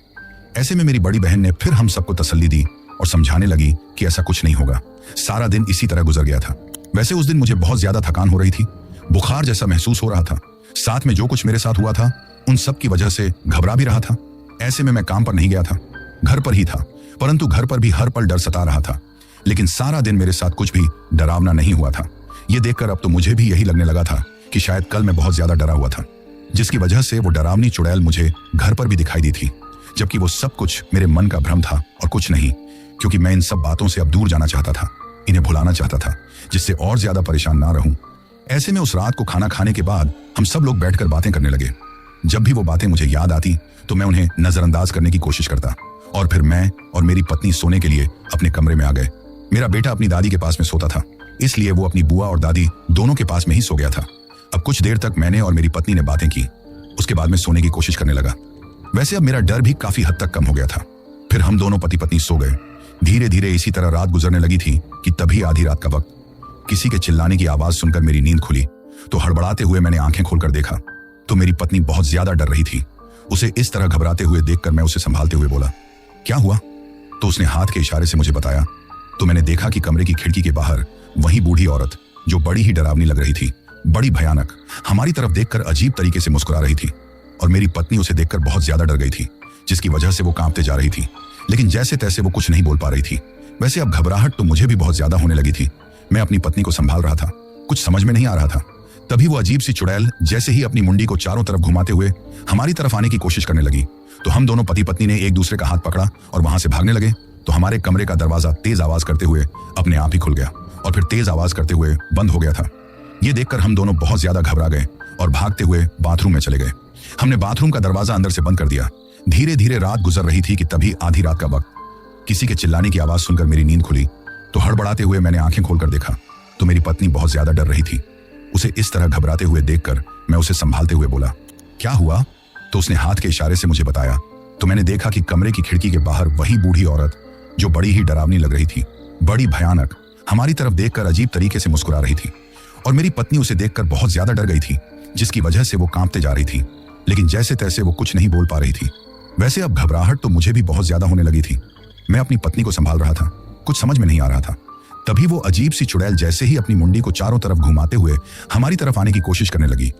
ऐसे में मेरी बड़ी बहन ने फिर हम सबको तसल्ली दी और समझाने लगी कि ऐसा कुछ नहीं होगा। सारा दिन इसी तरह गुजर गया था। वैसे उस दिन मुझे बहुत ज्यादा थकान हो रही थी, बुखार जैसा महसूस हो रहा था। साथ में जो कुछ मेरे साथ हुआ था उन सब की वजह से घबरा भी रहा था। ऐसे में मैं काम पर नहीं गया था, घर पर ही था, परंतु घर पर भी हर पल डर सता रहा था। लेकिन सारा दिन मेरे साथ कुछ भी डरावना नहीं हुआ था। ये देखकर अब तो मुझे भी यही लगने लगा था कि शायद कल मैं बहुत ज्यादा डरा हुआ था, जिसकी वजह से वो डरावनी चुड़ैल मुझे घर पर भी दिखाई दी थी, जबकि वो सब कुछ मेरे मन का भ्रम था और कुछ नहीं, क्योंकि मैं इन सब बातों से अब दूर जाना चाहता था, इन्हें भुलाना चाहता था, जिससे और ज्यादा परेशान ना रहूं। ऐसे में उस रात को खाना खाने के बाद हम सब लोग बैठकर बातें करने लगे। जब भी वो बातें मुझे याद आती तो मैं उन्हें नजरअंदाज करने की कोशिश करता और फिर मैं और मेरी पत्नी सोने के लिए अपने कमरे में आ गए। मेरा बेटा अपनी दादी के पास में सोता था, इसलिए वो अपनी बुआ और दादी दोनों के पास में ही सो गया था। अब कुछ देर तक मैंने और मेरी पत्नी ने बातें की। उसके बाद में सोने की कोशिश करने लगा। वैसे अब मेरा डर भी काफी हद तक कम हो गया था। फिर हम दोनों पति पत्नी सो गए। धीरे धीरे इसी तरह रात गुजरने लगी थी कि तभी आधी रात का वक्त किसी के चिल्लाने की आवाज सुनकर मेरी नींद खुली। तो हड़बड़ाते हुए मैंने आंखें खोलकर देखा तो मेरी पत्नी बहुत ज्यादा डर रही थी। उसे इस तरह घबराते हुए देखकर मैं उसे संभालते हुए बोला, क्या हुआ? तो उसने हाथ के इशारे से मुझे बताया। तो मैंने देखा कि कमरे की खिड़की के बाहर वही बूढ़ी औरत, जो बड़ी ही डरावनी लग रही थी, बड़ी भयानक, हमारी तरफ देखकर अजीब तरीके से मुस्कुरा रही थी। और मेरी पत्नी उसे देखकर बहुत ज्यादा डर गई थी, जिसकी वजह से वो कांपते जा रही थी, लेकिन जैसे तैसे वो कुछ नहीं बोल पा रही थी। वैसे अब घबराहट तो मुझे भी बहुत ज्यादा होने लगी थी। मैं अपनी पत्नी को संभाल रहा था, कुछ समझ में नहीं आ रहा था। तभी वो अजीब सी चुड़ैल जैसे ही अपनी मुंडी को चारों तरफ घुमाते हुए हमारी तरफ आने की कोशिश करने लगी। तो हम दोनों पति पत्नी ने एक दूसरे का हाथ पकड़ा और वहां से भागने लगे। तो हमारे कमरे का दरवाजा तेज आवाज करते हुए अपने आप ही खुल गया और फिर तेज आवाज करते हुए बंद हो गया था। ये देखकर हम दोनों बहुत ज्यादा घबरा गए और भागते हुए बाथरूम में चले गए। हमने बाथरूम का दरवाजा अंदर से बंद कर दिया। धीरे धीरे रात गुजर रही थी कि तभी आधी रात का वक्त किसी के चिल्लाने की आवाज सुनकर मेरी नींद खुली। तो हड़बड़ाते हुए मैंने आंखें खोलकर देखा तो मेरी पत्नी बहुत ज्यादा डर रही थी। उसे इस तरह घबराते हुए देखकर मैं उसे संभालते हुए बोला, क्या हुआ? तो उसने हाथ के इशारे से मुझे बताया। तो मैंने देखा कि कमरे की खिड़की के बाहर वही बूढ़ी औरत, जो बड़ी ही डरावनी लग रही थी, बड़ी भयानक, हमारी तरफ देखकर अजीब तरीके से मुस्कुरा रही थी। और मेरी पत्नी उसे देखकर बहुत ज्यादा डर गई थी, जिसकी वजह से वो कांपते जा रही थी, लेकिन जैसे तैसे वो कुछ नहीं बोल पा रही थी। वैसे अब घबराहट तो मुझे भी बहुत ज्यादा होने लगी थी। मैं अपनी पत्नी को संभाल रहा था, कुछ समझ में नहीं आ रहा था। तभी वो अजीब सी चुड़ैल जैसे ही अपनी मुंडी को चारों तरफ घुमाते हुए हमारी तरफ आने की कोशिश करने लगी।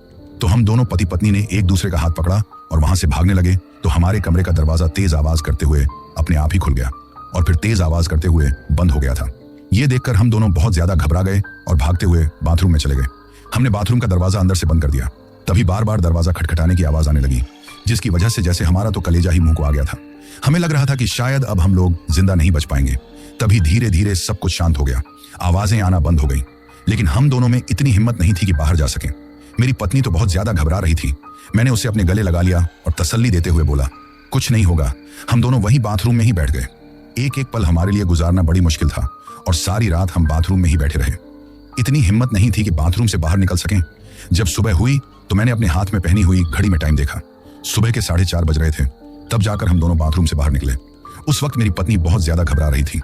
तो हम दोनों पति पत्नी ने एक दूसरे का हाथ पकड़ा और वहां से भागने लगे। तो हमारे कमरे का दरवाजा तेज आवाज करते हुए अपने आप ही खुल गया और फिर तेज आवाज करते हुए बंद हो गया था। ये देखकर हम दोनों बहुत ज्यादा घबरा गए और भागते हुए बाथरूम में चले गए। हमने बाथरूम का दरवाजा अंदर से बंद कर दिया। तभी बार बार दरवाजा खटखटाने की आवाज आने लगी, जिसकी वजह से जैसे हमारा तो कलेजा ही मुंह को आ गया था। हमें लग रहा था कि शायद अब हम लोग जिंदा नहीं बच पाएंगे। तभी धीरे धीरे सब कुछ शांत हो गया, आवाजें आना बंद हो गई, लेकिन हम दोनों में इतनी हिम्मत नहीं थी कि बाहर जा सकें। मेरी पत्नी तो बहुत ज्यादा घबरा रही थी। मैंने उसे अपने गले लगा लिया और तसल्ली देते हुए बोला, कुछ नहीं होगा। हम दोनों वहीं बाथरूम में ही बैठ गए। एक एक पल हमारे लिए गुजारना बड़ी मुश्किल था और सारी रात हम बाथरूम में ही बैठे रहे। इतनी हिम्मत नहीं थी कि बाथरूम से बाहर निकल सकें। जब सुबह हुई तो मैंने अपने हाथ में पहनी हुई घड़ी में टाइम देखा। सुबह के 4:30 बज रहे थे। तब जाकर हम दोनों बाथरूम से बाहर निकले। उस वक्त मेरी पत्नी बहुत ज्यादा घबरा रही थी,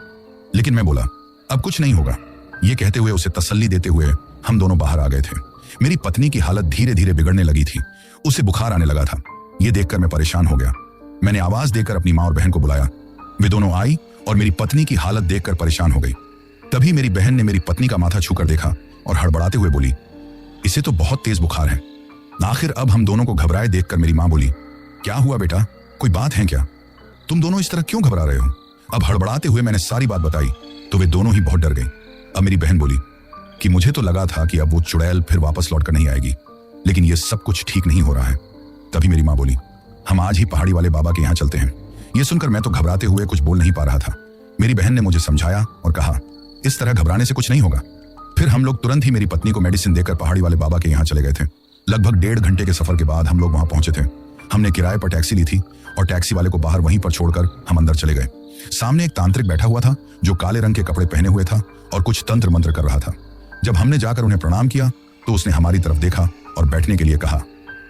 लेकिन मैं बोला, अब कुछ नहीं होगा। ये कहते हुए उसे तसल्ली देते हुए हम दोनों बाहर आ गए थे। मेरी पत्नी की हालत धीरे धीरे बिगड़ने लगी थी। उसे बुखार आने लगा था। ये देखकर मैं परेशान हो गया। मैंने आवाज देकर अपनी माँ और बहन को बुलाया। वे दोनों आई और मेरी पत्नी की हालत देखकर परेशान हो गई। तभी मेरी बहन ने मेरी पत्नी का माथा छूकर देखा और हड़बड़ाते हुए बोली, इसे तो बहुत तेज बुखार है। आखिर अब हम दोनों को घबराए देखकर मेरी माँ बोली, क्या हुआ बेटा, कोई बात है क्या? तुम दोनों इस तरह क्यों घबरा रहे हो? अब हड़बड़ाते हुए मैंने सारी बात बताई तो वे दोनों ही बहुत डर गई। अब मेरी बहन बोली कि मुझे तो लगा था कि अब वो चुड़ैल फिर वापस लौट कर नहीं आएगी, लेकिन ये सब कुछ ठीक नहीं हो रहा है। तभी मेरी माँ बोली, हम आज ही पहाड़ी वाले बाबा के यहाँ चलते हैं। ये सुनकर मैं तो घबराते हुए कुछ बोल नहीं पा रहा था। मेरी बहन ने मुझे समझाया और कहा, इस तरह घबराने से कुछ नहीं होगा। फिर हम लोग तुरंत ही मेरी पत्नी को मेडिसिन देकर पहाड़ी वाले बाबा के यहाँ चले गए थे। लगभग 1.5 घंटे के सफर के बाद हम लोग वहां पहुंचे थे। हमने किराए पर टैक्सी ली थी और टैक्सी वाले को बाहर वहीं पर छोड़कर हम अंदर चले गए। सामने एक तांत्रिक बैठा हुआ था, जो काले रंग के कपड़े पहने हुए था और कुछ तंत्र मंत्र कर रहा था। जब हमने जाकर उन्हें प्रणाम किया तो उसने हमारी तरफ देखा और बैठने के लिए कहा।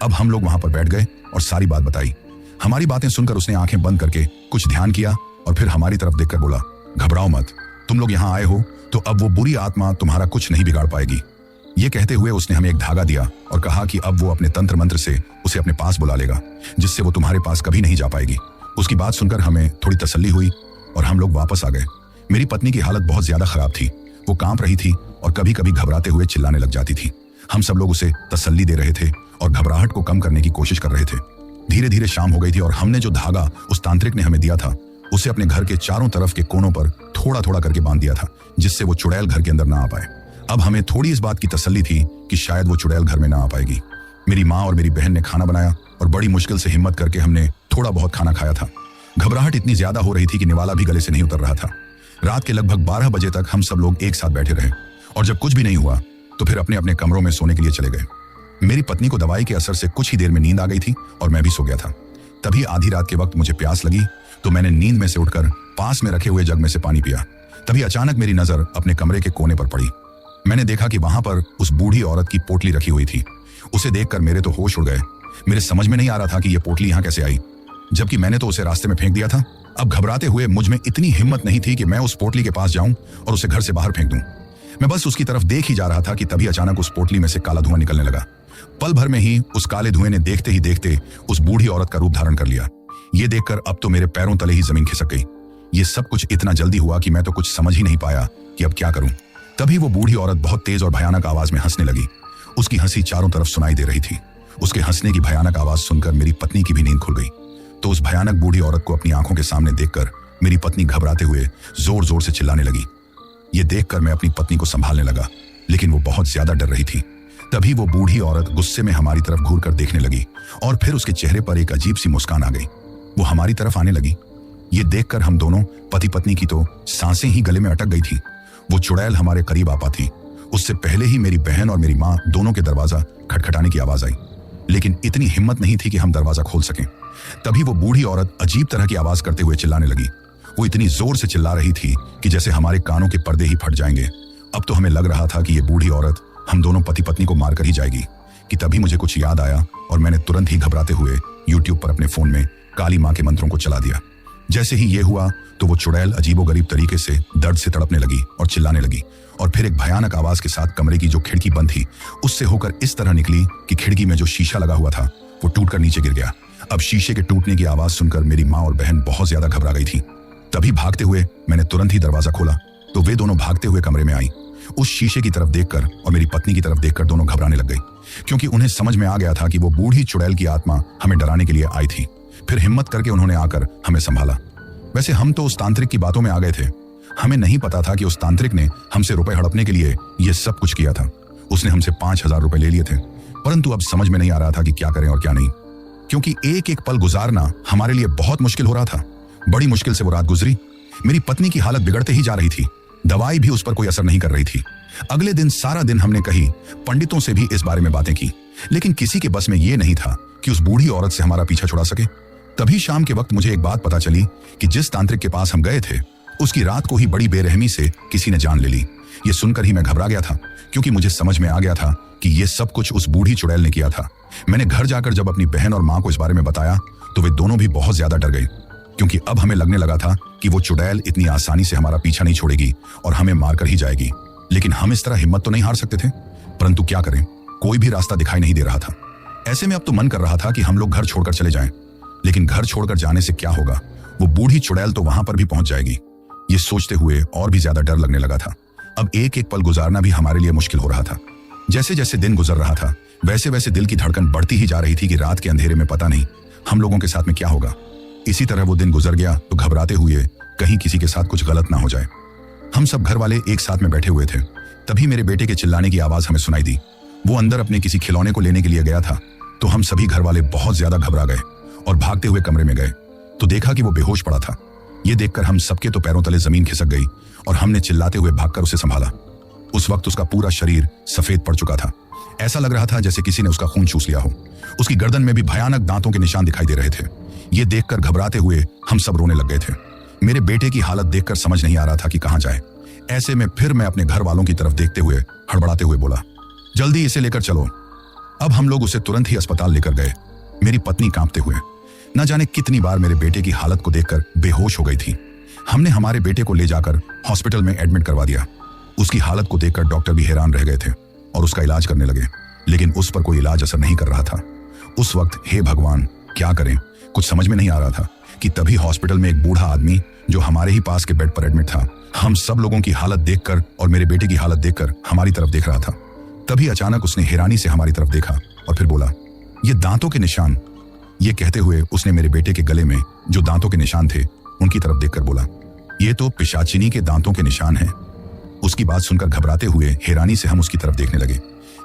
अब हम लोग वहां पर बैठ गए और सारी बात बताई। हमारी बातें सुनकर उसने आंखें बंद करके कुछ ध्यान किया और फिर हमारी तरफ देखकर बोला, घबराओ मत, तुम लोग यहाँ आए हो तो अब वो बुरी आत्मा तुम्हारा कुछ नहीं बिगाड़ पाएगी। ये कहते हुए उसने हमें एक धागा दिया और कहा कि अब वो अपने तंत्र मंत्र से उसे अपने पास बुला लेगा, जिससे वो तुम्हारे पास कभी नहीं जा पाएगी। उसकी बात सुनकर हमें थोड़ी तसल्ली हुई और हम लोग वापस आ गए। मेरी पत्नी की हालत बहुत ज्यादा खराब थी। वो कांप रही थी और कभी कभी घबराते हुए चिल्लाने लग जाती थी। हम सब लोग उसे तसल्ली दे रहे थे और घबराहट को कम करने की कोशिश कर रहे थे। धीरे धीरे शाम हो गई थी और हमने जो धागा उस तांत्रिक ने हमें दिया था उसे अपने घर के चारों तरफ के कोनों पर थोड़ा थोड़ा करके बांध दिया था, जिससे वो चुड़ैल घर के अंदर ना आ पाए। अब हमें थोड़ी इस बात की तसल्ली थी कि शायद वो चुड़ैल घर में ना आ पाएगी। मेरी माँ और मेरी बहन ने खाना बनाया और बड़ी मुश्किल से हिम्मत करके हमने थोड़ा बहुत खाना खाया था। घबराहट इतनी ज्यादा हो रही थी कि निवाला भी गले से नहीं उतर रहा था। रात के लगभग 12 बजे तक हम सब लोग एक साथ बैठे रहे और जब कुछ भी नहीं हुआ तो फिर अपने अपने कमरों में सोने के लिए चले गए। मेरी पत्नी को दवाई के असर से कुछ ही देर में नींद आ गई थी और मैं भी सो गया था। तभी आधी रात के वक्त मुझे प्यास लगी तो मैंने नींद में से उठकर पास में रखे हुए जग में से पानी पिया। तभी अचानक मेरी नजर अपने कमरे के कोने पर पड़ी। मैंने देखा कि वहां पर उस बूढ़ी औरत की पोटली रखी हुई थी। उसे देखकर मेरे तो होश उड़ गए। मेरे समझ में नहीं आ रहा था कि यह पोटली यहां कैसे आई, जबकि मैंने तो उसे रास्ते में फेंक दिया था। अब घबराते हुए मुझ में इतनी हिम्मत नहीं थी कि मैं उस पोटली के पास जाऊं और उसे घर से बाहर फेंक दूं। मैं बस उसकी तरफ देख ही जा रहा था कि तभी अचानक उस पोटली में से काला धुआं निकलने लगा। पल भर में ही उस काले धुएं ने देखते ही देखते उस बूढ़ी औरत का रूप धारण कर लिया। ये देखकर अब तो मेरे पैरों तले ही जमीन खिसक गई। ये सब कुछ इतना जल्दी हुआ कि मैं तो कुछ समझ ही नहीं पाया कि अब क्या करूं। तभी वो बूढ़ी औरत बहुत तेज और भयानक आवाज में हंसने लगी। उसकी हंसी चारों तरफ सुनाई दे रही थी। उसके हंसने की भयानक आवाज सुनकर मेरी पत्नी की भी नींद खुल गई। तो उस भयानक बूढ़ी औरत को अपनी आंखों के सामने देखकर मेरी पत्नी घबराते हुए जोर जोर से चिल्लाने लगी। ये देखकर मैं अपनी पत्नी को संभालने लगा, लेकिन वो बहुत ज्यादा डर रही थी। तभी वो बूढ़ी औरत गुस्से में हमारी तरफ घूरकर देखने लगी और फिर उसके चेहरे पर एक अजीब सी मुस्कान आ गई। वो हमारी तरफ आने लगी। ये देखकर हम दोनों पति पत्नी की तो सांसें ही गले में अटक गई थी। वो चुड़ैल हमारे करीब आ पाती उससे पहले ही मेरी बहन और मेरी माँ दोनों के दरवाजा खटखटाने की आवाज आई, लेकिन इतनी हिम्मत नहीं थी कि हम दरवाजा खोल सकें। तभी वो बूढ़ी औरत अजीब तरह की आवाज करते हुए चिल्लाने लगी। वो इतनी जोर से चिल्ला रही थी कि जैसे हमारे कानों के पर्दे ही फट जाएंगे। अब तो हमें लग रहा था कि ये बूढ़ी औरत हम दोनों पति पत्नी को मारकर ही जाएगी कि तभी मुझे कुछ याद आया और मैंने तुरंत ही घबराते हुए यूट्यूब पर अपने फोन में काली माँ के मंत्रों को चला दिया। जैसे ही ये हुआ तो वो चुड़ैल अजीबोगरीब तरीके से दर्द से तड़पने लगी और चिल्लाने लगी और फिर एक भयानक आवाज के साथ कमरे की जो खिड़की बंद थी उससे होकर इस तरह निकली कि खिड़की में जो शीशा लगा हुआ था वो टूटकर नीचे गिर गया। अब शीशे के टूटने की आवाज सुनकर मेरी माँ और बहन बहुत ज्यादा घबरा गई थी। तभी भागते हुए मैंने तुरंत ही दरवाजा खोला तो वे दोनों भागते हुए कमरे में आई। उस शीशे की तरफ देखकर और मेरी पत्नी की तरफ देखकर दोनों घबराने लग गई, क्योंकि उन्हें समझ में आ गया था कि वो बूढ़ी चुड़ैल की आत्मा हमें डराने के लिए आई थी। फिर हिम्मत करके उन्होंने आकर हमें संभाला। वैसे हम तो उस तांत्रिक की बातों में आ गए थे। हमें नहीं पता था कि उस तांत्रिक ने हमसे रुपए हड़पने के लिए ये सब कुछ किया था। उसने हमसे 5,000 रुपए ले लिए थे, परंतु अब समझ में नहीं आ रहा था कि क्या करें और क्या नहीं, क्योंकि एक एक पल गुजारना हमारे लिए बहुत मुश्किल हो रहा था। बड़ी मुश्किल से वो रात गुजरी। मेरी पत्नी की हालत बिगड़ते ही जा रही थी। दवाई भी उस पर कोई असर नहीं कर रही थी। अगले दिन सारा दिन हमने कही पंडितों से भी इस बारे में बातें की, लेकिन किसी के बस में ये नहीं था कि उस बूढ़ी औरत से हमारा पीछा छुड़ा सके। तभी शाम के वक्त मुझे एक बात पता चली कि जिस तांत्रिक के पास हम गए थे उसकी रात को ही बड़ी बेरहमी से किसी ने जान ले ली। ये सुनकर ही मैं घबरा गया था, क्योंकि मुझे समझ में आ गया था कि ये सब कुछ उस बूढ़ी चुड़ैल ने किया था। मैंने घर जाकर जब अपनी बहन और माँ को इस बारे में बताया तो वे दोनों भी बहुत ज्यादा डर गए, क्योंकि अब हमें लगने लगा था कि वो चुड़ैल इतनी आसानी से हमारा पीछा नहीं छोड़ेगी और हमें मारकर ही जाएगी। लेकिन हम इस तरह हिम्मत तो नहीं हार सकते थे, परंतु क्या करें, कोई भी रास्ता दिखाई नहीं दे रहा था। ऐसे में अब तो मन कर रहा था कि हम लोग घर छोड़कर चले जाएं, लेकिन घर छोड़कर जाने से क्या होगा, वो बूढ़ी चुड़ैल तो वहां पर भी पहुंच जाएगी। ये सोचते हुए और भी ज्यादा डर लगने लगा था। अब एक एक पल गुजारना भी हमारे लिए मुश्किल हो रहा था। जैसे जैसे दिन गुजर रहा था वैसे वैसे दिल की धड़कन बढ़ती ही जा रही थी कि रात के अंधेरे में पता नहीं हम लोगों के साथ में क्या होगा। इसी तरह वो दिन गुजर गया तो घबराते हुए कहीं किसी के साथ कुछ गलत ना हो जाए। हम सब घर वाले एक साथ में बैठे हुए थे। तभी मेरे बेटे के चिल्लाने की आवाज हमें सुनाई दी। वो अंदर अपने किसी खिलौने को लेने के लिए गया था, तो हम सभी घर वाले बहुत ज्यादा घबरा गए और भागते हुए कमरे में गए तो देखा कि वो बेहोश पड़ा था। ये देखकर हम सबके तो पैरों तले जमीन खिसक गई और हमने चिल्लाते हुए भागकर उसे संभाला। उस वक्त उसका पूरा शरीर सफेद पड़ चुका था। ऐसा लग रहा था जैसे किसी ने उसका खून चूस लिया हो। उसकी गर्दन में भी भयानक दांतों के निशान दिखाई दे रहे थे। ये देखकर घबराते हुए हम सब रोने लग गए थे। मेरे बेटे की हालत देखकर समझ नहीं आ रहा था कि कहां जाए। ऐसे में फिर मैं अपने घर वालों की तरफ देखते हुए हड़बड़ाते हुए बोला, जल्दी इसे लेकर चलो। अब हम लोग उसे तुरंत ही अस्पताल लेकर गए। मेरी पत्नी कांपते हुए न जाने कितनी बार मेरे बेटे की हालत को देखकर बेहोश हो गई थी। हमने हमारे बेटे को ले जाकर हॉस्पिटल में एडमिट करवा दिया। उसकी हालत को देखकर डॉक्टर भी हैरान रह गए थे और उसका इलाज करने लगे, लेकिन उस पर कोई इलाज असर नहीं कर रहा था। उस वक्त हे भगवान क्या करें, कुछ समझ में नहीं आ रहा था कि तभी हॉस्पिटल में एक बूढ़ा आदमी जो हमारे ही पास के बेड पर एडमिट था, हम सब लोगों की हालत देखकर और मेरे बेटे की हालत देखकर हमारी तरफ देख रहा था। तभी अचानक उसने हैरानी से हमारी तरफ देखा और फिर बोला, ये दांतों के निशान। ये कहते हुए उसने मेरे बेटे के गले में जो दांतों के निशान थे उनकी तरफ देखकर बोला, ये तो पिशाचिनी के दांतों के निशान हैं। उसकी बात सुनकर घबराते हुए हैरानी से हम उसकी तरफ देखने लगे,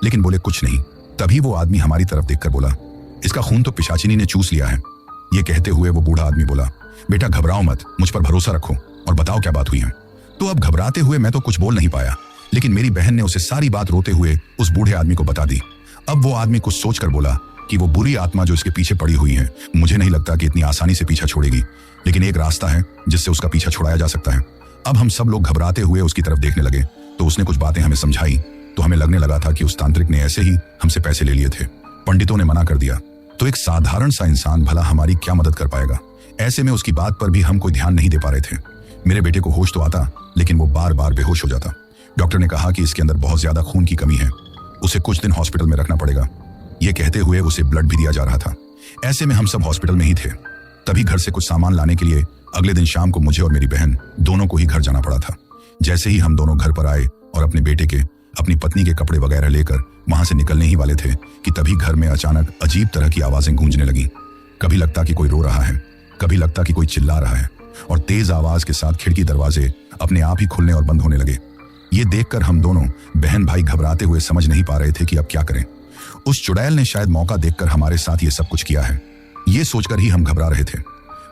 लेकिन बोले कुछ नहीं। तभी वो आदमी हमारी तरफ देखकर बोला, इसका खून तो पिशाचिनी ने चूस लिया है। ये कहते हुए वो बूढ़ा आदमी बोला, बेटा घबराओ मत, मुझ पर भरोसा रखो और बताओ क्या बात हुई है। तो अब घबराते हुए मैं तो कुछ बोल नहीं पाया, लेकिन मेरी बहन ने उसे सारी बात रोते हुए उस बूढ़े आदमी को बता दी। अब वो आदमी कुछ सोचकर बोला कि वो बुरी आत्मा जो इसके पीछे पड़ी हुई है, मुझे नहीं लगता कि इतनी आसानी से पीछा छोड़ेगी, लेकिन एक रास्ता है जिससे उसका पीछा छुड़ाया जा सकता है। अब हम सब लोग घबराते हुए उसकी तरफ देखने लगे तो उसने कुछ बातें हमें समझाई तो हमें लगने लगा था कि उस तांत्रिक ने ऐसे ही हमसे पैसे ले लिए थे। पंडितों ने मना कर दिया तो एक साधारण सा इंसान भला हमारी क्या मदद कर पाएगा। ऐसे में उसकी बात पर भी हम कोई ध्यान नहीं दे पा रहे थे। मेरे बेटे को होश तो आता लेकिन वो बार बार बेहोश हो जाता। डॉक्टर ने कहा कि इसके अंदर बहुत ज्यादा खून की कमी है, उसे कुछ दिन हॉस्पिटल में रखना पड़ेगा। ये कहते हुए उसे ब्लड भी दिया जा रहा था। ऐसे में हम सब हॉस्पिटल में ही थे। तभी घर से कुछ सामान लाने के लिए अगले दिन शाम को मुझे और मेरी बहन दोनों को ही घर जाना पड़ा था। जैसे ही हम दोनों घर पर आए और अपने बेटे के अपनी पत्नी के कपड़े वगैरह लेकर वहां से निकलने ही वाले थे कि तभी घर में अचानक अजीब तरह की आवाजें गूंजने लगी। कभी लगता कि कोई रो रहा है, कभी लगता कि कोई चिल्ला रहा है और तेज आवाज के साथ खिड़की दरवाजे अपने आप ही खुलने और बंद होने लगे। ये देखकर हम दोनों बहन भाई घबराते हुए समझ नहीं पा रहे थे कि अब क्या करें। उस चुड़ैल ने शायद मौका देखकर हमारे साथ ये सब कुछ किया है, ये सोचकर ही हम घबरा रहे थे।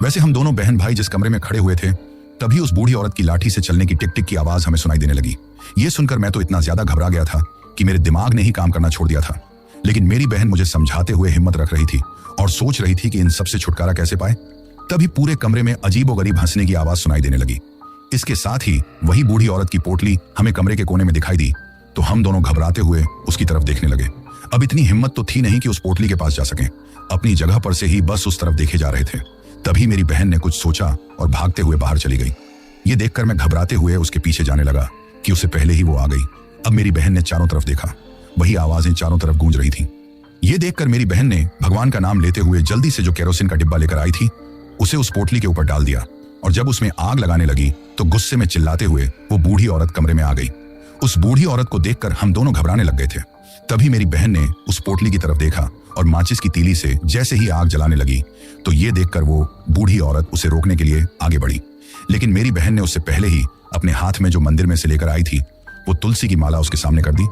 वैसे हम दोनों बहन भाई जिस कमरे में खड़े हुए थे तभी उस बूढ़ी औरत की लाठी से चलने की टिक टिक की आवाज हमें सुनाई देने लगी। ये सुनकर मैं तो इतना ज्यादा घबरा गया था कि मेरे दिमाग ने ही काम करना छोड़ दिया था। लेकिन मेरी बहन मुझे समझाते हुए हिम्मत रख रही थी और सोच रही थी कि इन सबसे छुटकारा कैसे पाए। तभी पूरे कमरे में अजीबोगरीब हंसने की आवाज सुनाई देने लगी। इसके साथ ही वही बूढ़ी औरत की पोटली हमें कमरे के कोने में दिखाई दी तो हम दोनों घबराते हुए उसकी तरफ देखने लगे। अब इतनी हिम्मत तो थी नहीं कि उस पोटली के पास जा सकें। अपनी जगह पर से ही बस उस तरफ देखे जा रहे थे। तभी मेरी बहन ने कुछ सोचा और भागते हुए बाहर चली गई। ये देखकर मैं घबराते हुए उसके पीछे जाने लगा कि उससे पहले ही वो आ गई। अब मेरी बहन ने चारों तरफ देखा, वही आवाजें चारों तरफ गूंज रही थी। ये देखकर मेरी बहन ने भगवान का नाम लेते हुए जल्दी से जो केरोसिन का डिब्बा लेकर आई थी उसे उस पोटली के ऊपर डाल दिया और जब उसमें आग लगाने लगी तो गुस्से में चिल्लाते हुए वो बूढ़ी औरत कमरे में आ गई। उस बूढ़ी औरत को देखकर हम दोनों घबराने लग गए थे। तभी मेरी बहन ने उस पोटली की तरफ देखा और माचिस की तीली से जैसे ही आग जलाने लगी तो ये देखकर वो बूढ़ी औरत उसे रोकने के लिए आगे बढ़ी। लेकिन मेरी बहन ने उससे पहले ही अपने हाथ में जो मंदिर में से लेकर आई थी वो तुलसी की माला उसके सामने कर दी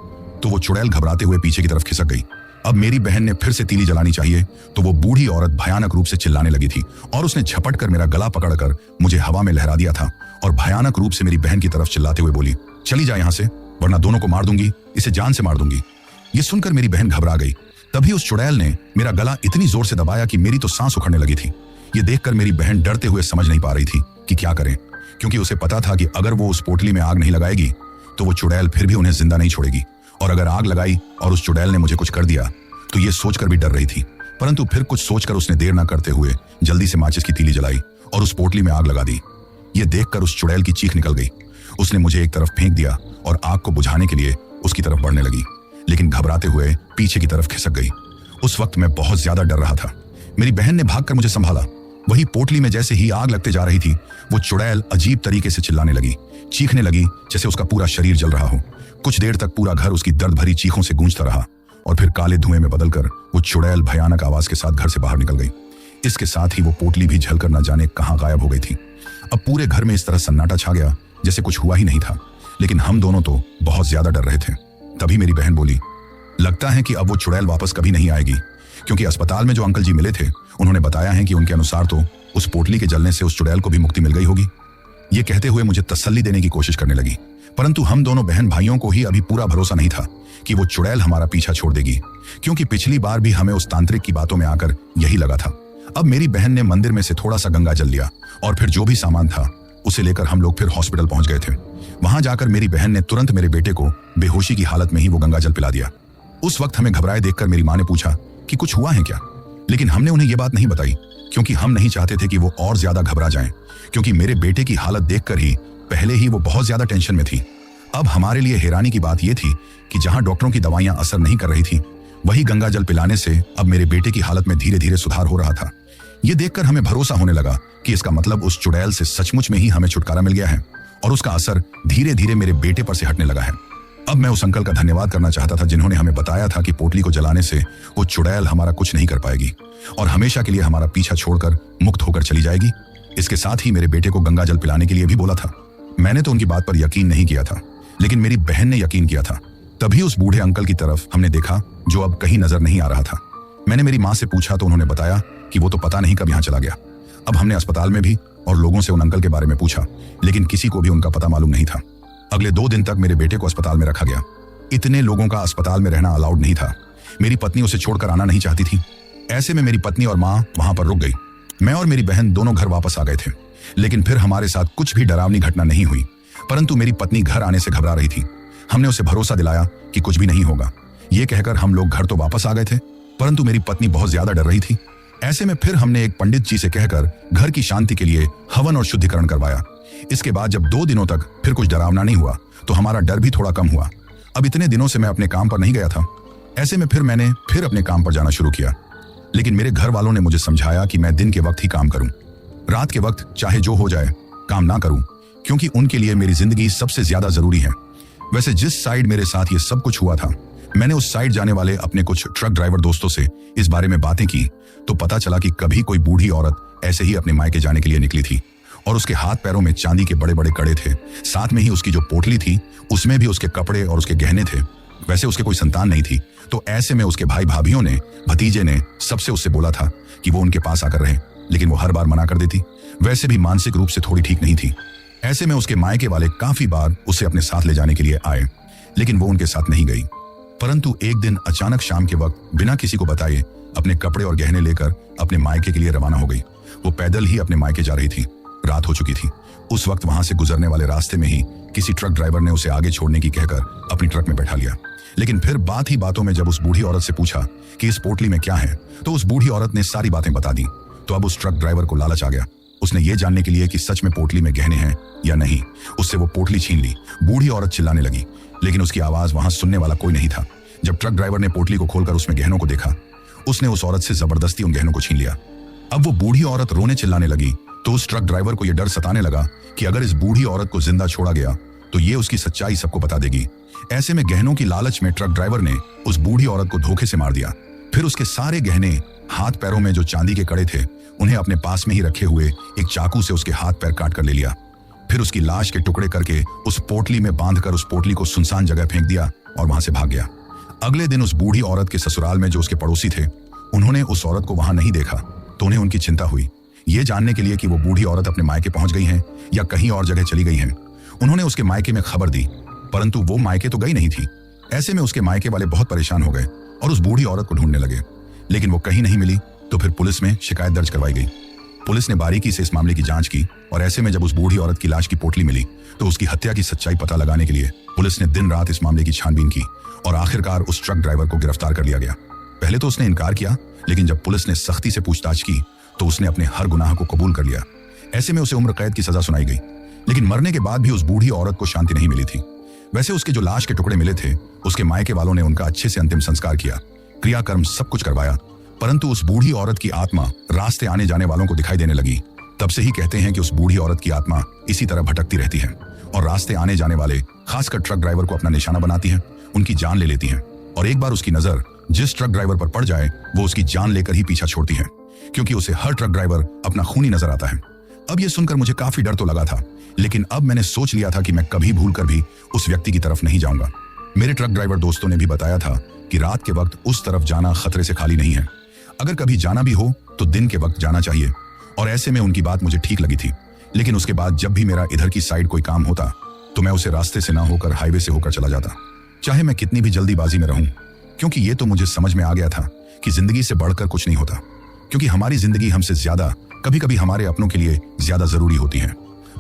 तो वो चुड़ैल घबराते हुए पीछे की तरफ खिसक गई। अब मेरी बहन ने फिर से तीली जलानी चाहिए तो वो बूढ़ी औरत भयानक रूप से चिल्लाने लगी थी और उसने झपट कर मेरा गला पकड़कर मुझे हवा में लहरा दिया था और भयानक रूप से मेरी बहन की तरफ चिल्लाते हुए बोली, चली जा यहाँ से वरना दोनों को मार दूंगी, इसे जान से मार दूंगी। ये सुनकर मेरी बहन घबरा गई। तभी उस चुड़ैल ने मेरा गला इतनी जोर से दबाया कि मेरी तो सांस उखड़ने लगी थी। ये देखकर मेरी बहन डरते हुए समझ नहीं पा रही थी कि क्या करें, क्योंकि उसे पता था कि अगर वो उस पोटली में आग नहीं लगाएगी तो वो चुड़ैल फिर भी उन्हें जिंदा नहीं छोड़ेगी और अगर आग लगाई और उस चुड़ैल ने मुझे कुछ कर दिया तो ये सोचकर भी डर रही थी। परंतु फिर कुछ सोचकर उसने देर न करते हुए जल्दी से माचिस की तीली जलाई और उस पोटली में आग लगा दी। ये देखकर उस चुड़ैल की चीख निकल गई। उसने मुझे एक तरफ फेंक दिया और आग को बुझाने के लिए उसकी तरफ बढ़ने लगी, लेकिन घबराते हुए पीछे की तरफ खिसक गई। उस वक्त मैं बहुत ज्यादा डर रहा था। मेरी बहन ने भागकर मुझे संभाला। वही पोटली में जैसे ही आग लगते जा रही थी वो चुड़ैल अजीब तरीके से चिल्लाने लगी, चीखने लगी जैसे उसका पूरा शरीर जल रहा हो। कुछ देर तक पूरा घर उसकी दर्द भरी चीखों से गूंजता रहा और फिर काले धुएं में बदलकर वो चुड़ैल भयानक आवाज के साथ घर से बाहर निकल गई। इसके साथ ही वो पोटली भी झलकर न जाने कहां गायब हो गई थी। अब पूरे घर में इस तरह सन्नाटा छा गया जैसे कुछ हुआ ही नहीं था, लेकिन हम दोनों तो बहुत ज्यादा डर रहे थे। तभी मेरी बहन बोली, लगता है कि अब वो चुड़ैल वापस कभी नहीं आएगी, क्योंकि अस्पताल में जो अंकल जी मिले थे उन्होंने बताया है कि उनके अनुसार तो उस पोटली के जलने से उस चुड़ैल को भी मुक्ति मिल गई होगी। ये कहते हुए मुझे तसल्ली देने की कोशिश करने लगी, परंतु हम दोनों बहन भाइयों को ही अभी पूरा भरोसा नहीं था कि वो चुड़ैल हमारा पीछा छोड़ देगी, क्योंकि पिछली बार भी हमें उस तांत्रिक की बातों में आकर यही लगा था। अब मेरी बहन ने मंदिर में से थोड़ा सा गंगा जल लिया और फिर जो भी सामान था उसे लेकर हम लोग फिर हॉस्पिटल पहुंच गए थे। वहां जाकर मेरी बहन ने तुरंत मेरे बेटे को बेहोशी की हालत में ही वो गंगा जल पिला दिया। उस वक्त हमें घबराए देखकर मेरी माँ ने पूछा कि कुछ हुआ है क्या, लेकिन हमने उन्हें ये बात नहीं बताई क्योंकि हम नहीं चाहते थे कि वो और ज्यादा घबरा जाएं, क्योंकि मेरे बेटे की हालत देखकर ही पहले ही वो बहुत ज्यादा टेंशन में थी। अब हमारे लिए हैरानी की बात यह थी कि जहां डॉक्टरों की दवाइयां असर नहीं कर रही थी वही गंगा जल पिलाने से अब मेरे बेटे की हालत में धीरे धीरे सुधार हो रहा था। ये देखकर हमें भरोसा होने लगा कि इसका मतलब उस चुड़ैल से सचमुच में ही हमें छुटकारा मिल गया है और उसका असर धीरे धीरे मेरे बेटे पर से हटने लगा है। अब मैं उस अंकल का धन्यवाद करना चाहता था जिन्होंने हमें बताया था कि पोटली को जलाने से वो चुड़ैल हमारा कुछ नहीं कर पाएगी और हमेशा के लिए हमारा पीछा छोड़कर मुक्त होकर चली जाएगी। इसके साथ ही मेरे बेटे को गंगा जल पिलाने के लिए भी बोला था। मैंने तो उनकी बात पर यकीन नहीं किया था, लेकिन मेरी बहन ने यकीन किया था। तभी उस बूढ़े अंकल की तरफ हमने देखा जो अब कहीं नजर नहीं आ रहा था। मैंने मेरी माँ से पूछा तो उन्होंने बताया कि वो तो पता नहीं कब यहाँ चला गया। अब हमने अस्पताल में भी और लोगों से उन अंकल के बारे में पूछा, लेकिन किसी को भी उनका पता मालूम नहीं था। अगले 2 दिन तक मेरे बेटे को अस्पताल में रखा गया। इतने लोगों का अस्पताल में रहना अलाउड नहीं था। मेरी पत्नी उसे छोड़कर आना नहीं चाहती थी। ऐसे में मेरी पत्नी और माँ वहां पर रुक गई। मैं और मेरी बहन दोनों घर वापस आ गए थे। लेकिन फिर हमारे साथ कुछ भी डरावनी घटना नहीं हुई, परंतु मेरी पत्नी घर आने से घबरा रही थी। हमने उसे भरोसा दिलाया कि कुछ भी नहीं होगा। ये कहकर हम लोग घर तो वापस आ गए थे, परंतु मेरी पत्नी बहुत ज्यादा डर रही थी। ऐसे में फिर हमने एक पंडित जी से कहकर घर की शांति के लिए हवन और शुद्धिकरण करवाया। इसके बाद जब 2 दिनों तक फिर कुछ डरावना नहीं हुआ तो हमारा डर भी थोड़ा कम हुआ। अब इतने दिनों से मैं अपने काम पर नहीं गया था। ऐसे में फिर मैंने अपने काम पर जाना शुरू किया, लेकिन मेरे घर वालों ने मुझे समझाया कि मैं दिन के वक्त ही काम करूं, रात के वक्त चाहे जो हो जाए काम ना करूं, क्योंकि उनके लिए मेरी जिंदगी सबसे ज्यादा जरूरी है। वैसे जिस साइड मेरे साथ ये सब कुछ हुआ था, मैंने उस साइड जाने वाले अपने कुछ ट्रक ड्राइवर दोस्तों से इस बारे में बातें की तो पता चला कि कभी कोई बूढ़ी औरत ऐसे ही अपने मायके जाने के लिए निकली थी और उसके हाथ पैरों में चांदी के बड़े बड़े कड़े थे। साथ में ही उसकी जो पोटली थी उसमें भी उसके कपड़े और उसके गहने थे। वैसे उसके कोई संतान नहीं थी, तो ऐसे में उसके भाई भाभीियों ने, भतीजे ने सबसे उससे बोला था कि वो उनके पास आकर रहे, लेकिन वो हर बार मना कर देती। वैसे भी मानसिक रूप से थोड़ी ठीक नहीं थी। ऐसे में उसके मायके वाले काफी बार उसे अपने साथ ले जाने के लिए आए, लेकिन वो उनके साथ नहीं गई। परंतु एक दिन अचानक शाम के वक्त बिना किसी को बताए अपने कपड़े और गहने लेकर अपने मायके के लिए रवाना हो गई। वो पैदल ही अपने मायके जा रही थी। रात हो चुकी थी। उस वक्त वहां से गुजरने वाले रास्ते में ही किसी ट्रक ड्राइवर ने उसे आगे छोड़ने की कहकर अपनी ट्रक में बैठा लिया। लेकिन फिर बात ही बातों में जब उस बूढ़ी औरत से पूछा कि इस पोटली में क्या है, तो उस बूढ़ी औरत ने सारी बातें बता दी। तो अब उस ट्रक ड्राइवर को लालच आ गया। उसने ये जानने के लिए कि सच में पोटली में गहने हैं या नहीं, उससे वो पोटली छीन ली। बूढ़ी औरत चिल्लाने लगी, लेकिन उसकी आवाज वहां सुनने वाला कोई नहीं था। जब ट्रक ड्राइवर ने पोटली को खोलकर उसमें गहनों को देखा, उसने उस औरत से जबरदस्ती उन गहनों को छीन लिया। अब वो बूढ़ी औरत रोने चिल्लाने लगी, तो उस ट्रक ड्राइवर को यह डर सताने लगा कि अगर इस बूढ़ी औरत को जिंदा छोड़ा गया तो ये उसकी सच्चाई सबको बता देगी। ऐसे में गहनों की लालच में ट्रक ड्राइवर ने उस बूढ़ी औरत को धोखे से मार दिया। फिर उसके सारे गहने, हाथ पैरों में जो चांदी के कड़े थे, उन्हें अपने पास में ही रखे हुए एक चाकू से उसके हाथ पैर काट कर ले लिया। फिर उसकी लाश के टुकड़े करके उस पोटली में बांधकर उस पोटली को सुनसान जगह फेंक दिया और वहां से भाग गया। अगले दिन उस बूढ़ी औरत के ससुराल में जो उसके पड़ोसी थे, उन्होंने उस औरत को वहां नहीं देखा, तो उन्हें उनकी चिंता हुई। ये जानने के लिए कि वो बूढ़ी औरत अपने मायके पहुंच गई है या कहीं और जगह चली गई है, उन्होंने उसके मायके में खबर दी, परंतु वो मायके तो गई नहीं थी। ऐसे में उसके मायके वाले बहुत परेशान हो गए और उस बूढ़ी औरत को ढूंढने लगे, लेकिन वो कहीं नहीं मिली। तो फिर पुलिस में शिकायत दर्ज करवाई गई। पुलिस ने बारीकी से इस मामले की जांच की और ऐसे में जब उस बूढ़ी औरत की लाश की पोटली मिली तो उसकी हत्या की सच्चाई पता लगाने के लिए पुलिस ने दिन रात इस मामले की छानबीन की और आखिरकार उस ट्रक ड्राइवर को गिरफ्तार कर लिया गया। पहले तो उसने इनकार किया, लेकिन जब पुलिस ने सख्ती से पूछताछ की तो उसने अपने हर गुनाह को कबूल कर लिया। ऐसे में उसे उम्र कैद की सजा सुनाई गई, लेकिन मरने के बाद भी उस बूढ़ी औरत को शांति नहीं मिली थी। वैसे उसके जो लाश के टुकड़े मिले थे, उसके मायके वालों ने उनका अच्छे से अंतिम संस्कार किया, क्रियाकर्म सब कुछ करवाया, परंतु उस बूढ़ी औरत की आत्मा रास्ते आने जाने वालों को दिखाई देने लगी। तब से ही कहते हैं कि उस बूढ़ी औरत की आत्मा इसी तरह भटकती रहती है और रास्ते आने जाने वाले, खासकर ट्रक ड्राइवर को अपना निशाना बनाती है, उनकी जान ले लेती है। और एक बार उसकी नजर जिस ट्रक ड्राइवर पर पड़ जाए, वो उसकी जान लेकर ही पीछा छोड़ती है, क्योंकि उसे हर ट्रक ड्राइवर अपना खूनी नजर आता है। अब यह सुनकर मुझे काफी डर तो लगा था, लेकिन अब मैंने सोच लिया था कि मैं कभी भूलकर भी उस व्यक्ति की तरफ नहीं जाऊंगा। मेरे ट्रक ड्राइवर दोस्तों ने भी बताया था कि रात के वक्त उस तरफ जाना खतरे से खाली नहीं है। अगर कभी जाना भी हो तो दिन के वक्त जाना चाहिए। और ऐसे में उनकी बात मुझे ठीक लगी थी। लेकिन उसके बाद जब भी मेरा इधर की साइड कोई काम होता तो मैं उसे रास्ते से ना होकर हाईवे से होकर चला जाता, चाहे मैं कितनी भी जल्दीबाजी में रहूं, क्योंकि ये तो मुझे समझ में आ गया था कि जिंदगी से बढ़कर कुछ नहीं होता, क्योंकि हमारी जिंदगी हमसे ज्यादा, कभी कभी हमारे अपनों के लिए ज्यादा जरूरी होती है।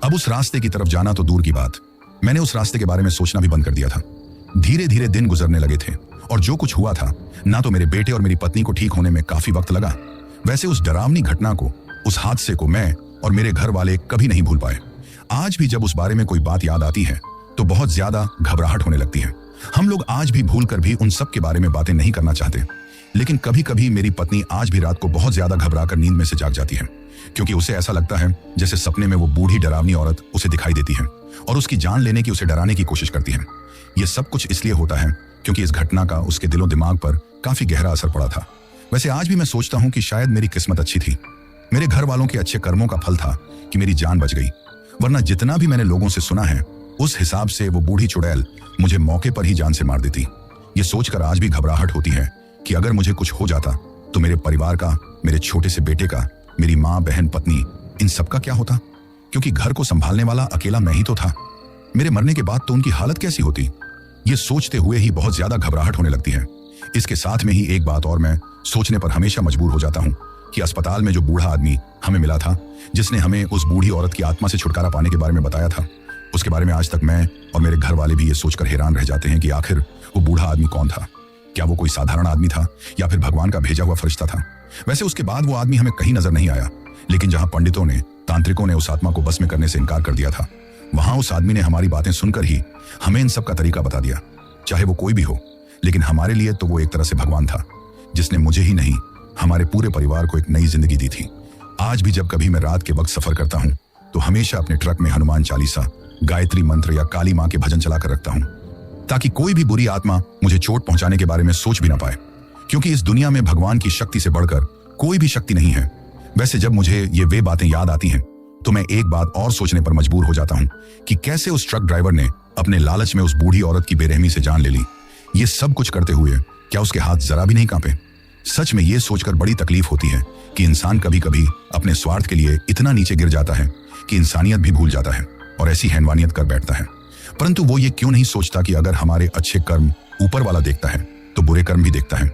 अब उस रास्ते की तरफ जाना तो दूर की बात, मैंने उस रास्ते के बारे में सोचना भी बंद कर दिया था। धीरे धीरे दिन गुजरने लगे थे और जो कुछ हुआ था ना, तो मेरे बेटे और मेरी पत्नी को ठीक होने में काफी वक्त लगा। वैसे उस डरावनी घटना को, उस हादसे को मैं और मेरे घर वाले कभी नहीं भूल पाए। आज भी जब उस बारे में कोई बात याद आती है तो बहुत ज्यादा घबराहट होने लगती है। हम लोग आज भी भूल कर भी उन सब के बारे में बातें नहीं करना चाहते, लेकिन कभी कभी मेरी पत्नी आज भी रात को बहुत ज्यादा घबराकर नींद में से जाग जाती है, क्योंकि उसे ऐसा लगता है जैसे सपने में वो बूढ़ी डरावनी औरत उसे दिखाई देती है और उसकी जान लेने की, उसे डराने की कोशिश करती है। ये सब कुछ इसलिए होता है क्योंकि इस घटना का उसके दिलो दिमाग पर काफी गहरा असर पड़ा था। वैसे आज भी मैं सोचता हूँ कि शायद मेरी किस्मत अच्छी थी, मेरे घर वालों के अच्छे कर्मों का फल था कि मेरी जान बच गई, वरना जितना भी मैंने लोगों से सुना है उस हिसाब से वो बूढ़ी चुड़ैल मुझे मौके पर ही जान से मार देती। ये सोचकर आज भी घबराहट होती है कि अगर मुझे कुछ हो जाता तो मेरे परिवार का, मेरे छोटे से बेटे का, मेरी माँ, बहन, पत्नी, इन सब का क्या होता, क्योंकि घर को संभालने वाला अकेला मैं ही तो था। मेरे मरने के बाद तो उनकी हालत कैसी होती, ये सोचते हुए ही बहुत ज्यादा घबराहट होने लगती है। इसके साथ में ही एक बात और मैं सोचने पर हमेशा मजबूर हो जाता हूँ कि अस्पताल में जो बूढ़ा आदमी हमें मिला था, जिसने हमें उस बूढ़ी औरत की आत्मा से छुटकारा पाने के बारे में बताया था, उसके बारे में आज तक मैं और मेरे घर वाले भी ये सोचकर हैरान रह जाते हैं कि आखिर वो बूढ़ा आदमी कौन था। क्या वो कोई साधारण आदमी था या फिर भगवान का भेजा हुआ फरिश्ता था? वैसे उसके बाद वो आदमी हमें कहीं नजर नहीं आया, लेकिन जहां पंडितों ने, तांत्रिकों ने उस आत्मा को बस में करने से इनकार कर दिया था, वहां उस आदमी ने हमारी बातें सुनकर ही हमें इन सब का तरीका बता दिया। चाहे वो कोई भी हो, लेकिन हमारे लिए तो वो एक तरह से भगवान था, जिसने मुझे ही नहीं हमारे पूरे परिवार को एक नई जिंदगी दी थी। आज भी जब कभी मैं रात के वक्त सफर करता हूँ तो हमेशा अपने ट्रक में हनुमान चालीसा, गायत्री मंत्र या काली माँ के भजन चलाकर रखता हूँ, ताकि कोई भी बुरी आत्मा मुझे चोट पहुंचाने के बारे में सोच भी ना पाए, क्योंकि इस दुनिया में भगवान की शक्ति से बढ़कर कोई भी शक्ति नहीं है। वैसे जब मुझे ये वे बातें याद आती हैं तो मैं एक बात और सोचने पर मजबूर हो जाता हूँ कि कैसे उस ट्रक ड्राइवर ने अपने लालच में उस बूढ़ी औरत की बेरहमी से जान ले ली। ये सब कुछ करते हुए क्या उसके हाथ जरा भी नहीं कांपे? सच में ये सोचकर बड़ी तकलीफ होती है कि इंसान कभी कभी अपने स्वार्थ के लिए इतना नीचे गिर जाता है कि इंसानियत भी भूल जाता है और ऐसी हैवानियत कर बैठता है। परंतु वो ये क्यों नहीं सोचता कि अगर हमारे अच्छे कर्म ऊपर वाला देखता है तो बुरे कर्म भी देखता है।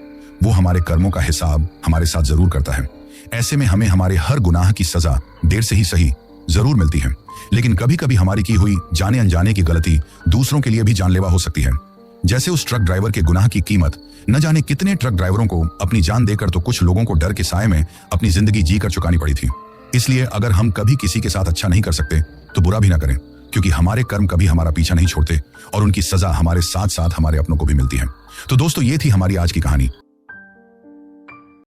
वो हमारे कर्मों का हिसाब हमारे साथ जरूर करता है। ऐसे में हमें हमारे हर गुनाह की सजा देर से ही सही जरूर मिलती है, लेकिन कभी कभी हमारी की हुई जाने अनजाने की गलती दूसरों के लिए भी जानलेवा हो सकती है। जैसे उस ट्रक ड्राइवर के गुनाह की कीमत न जाने कितने ट्रक ड्राइवरों को अपनी जान देकर तो कुछ लोगों को डर के साए में अपनी जिंदगी जी कर चुकानी पड़ी थी। इसलिए अगर हम कभी किसी के साथ अच्छा नहीं कर सकते तो बुरा भी ना करें, क्योंकि हमारे कर्म कभी हमारा पीछा नहीं छोड़ते और उनकी सजा हमारे साथ साथ हमारे अपनों को भी मिलती है। तो दोस्तों, ये थी हमारी आज की कहानी।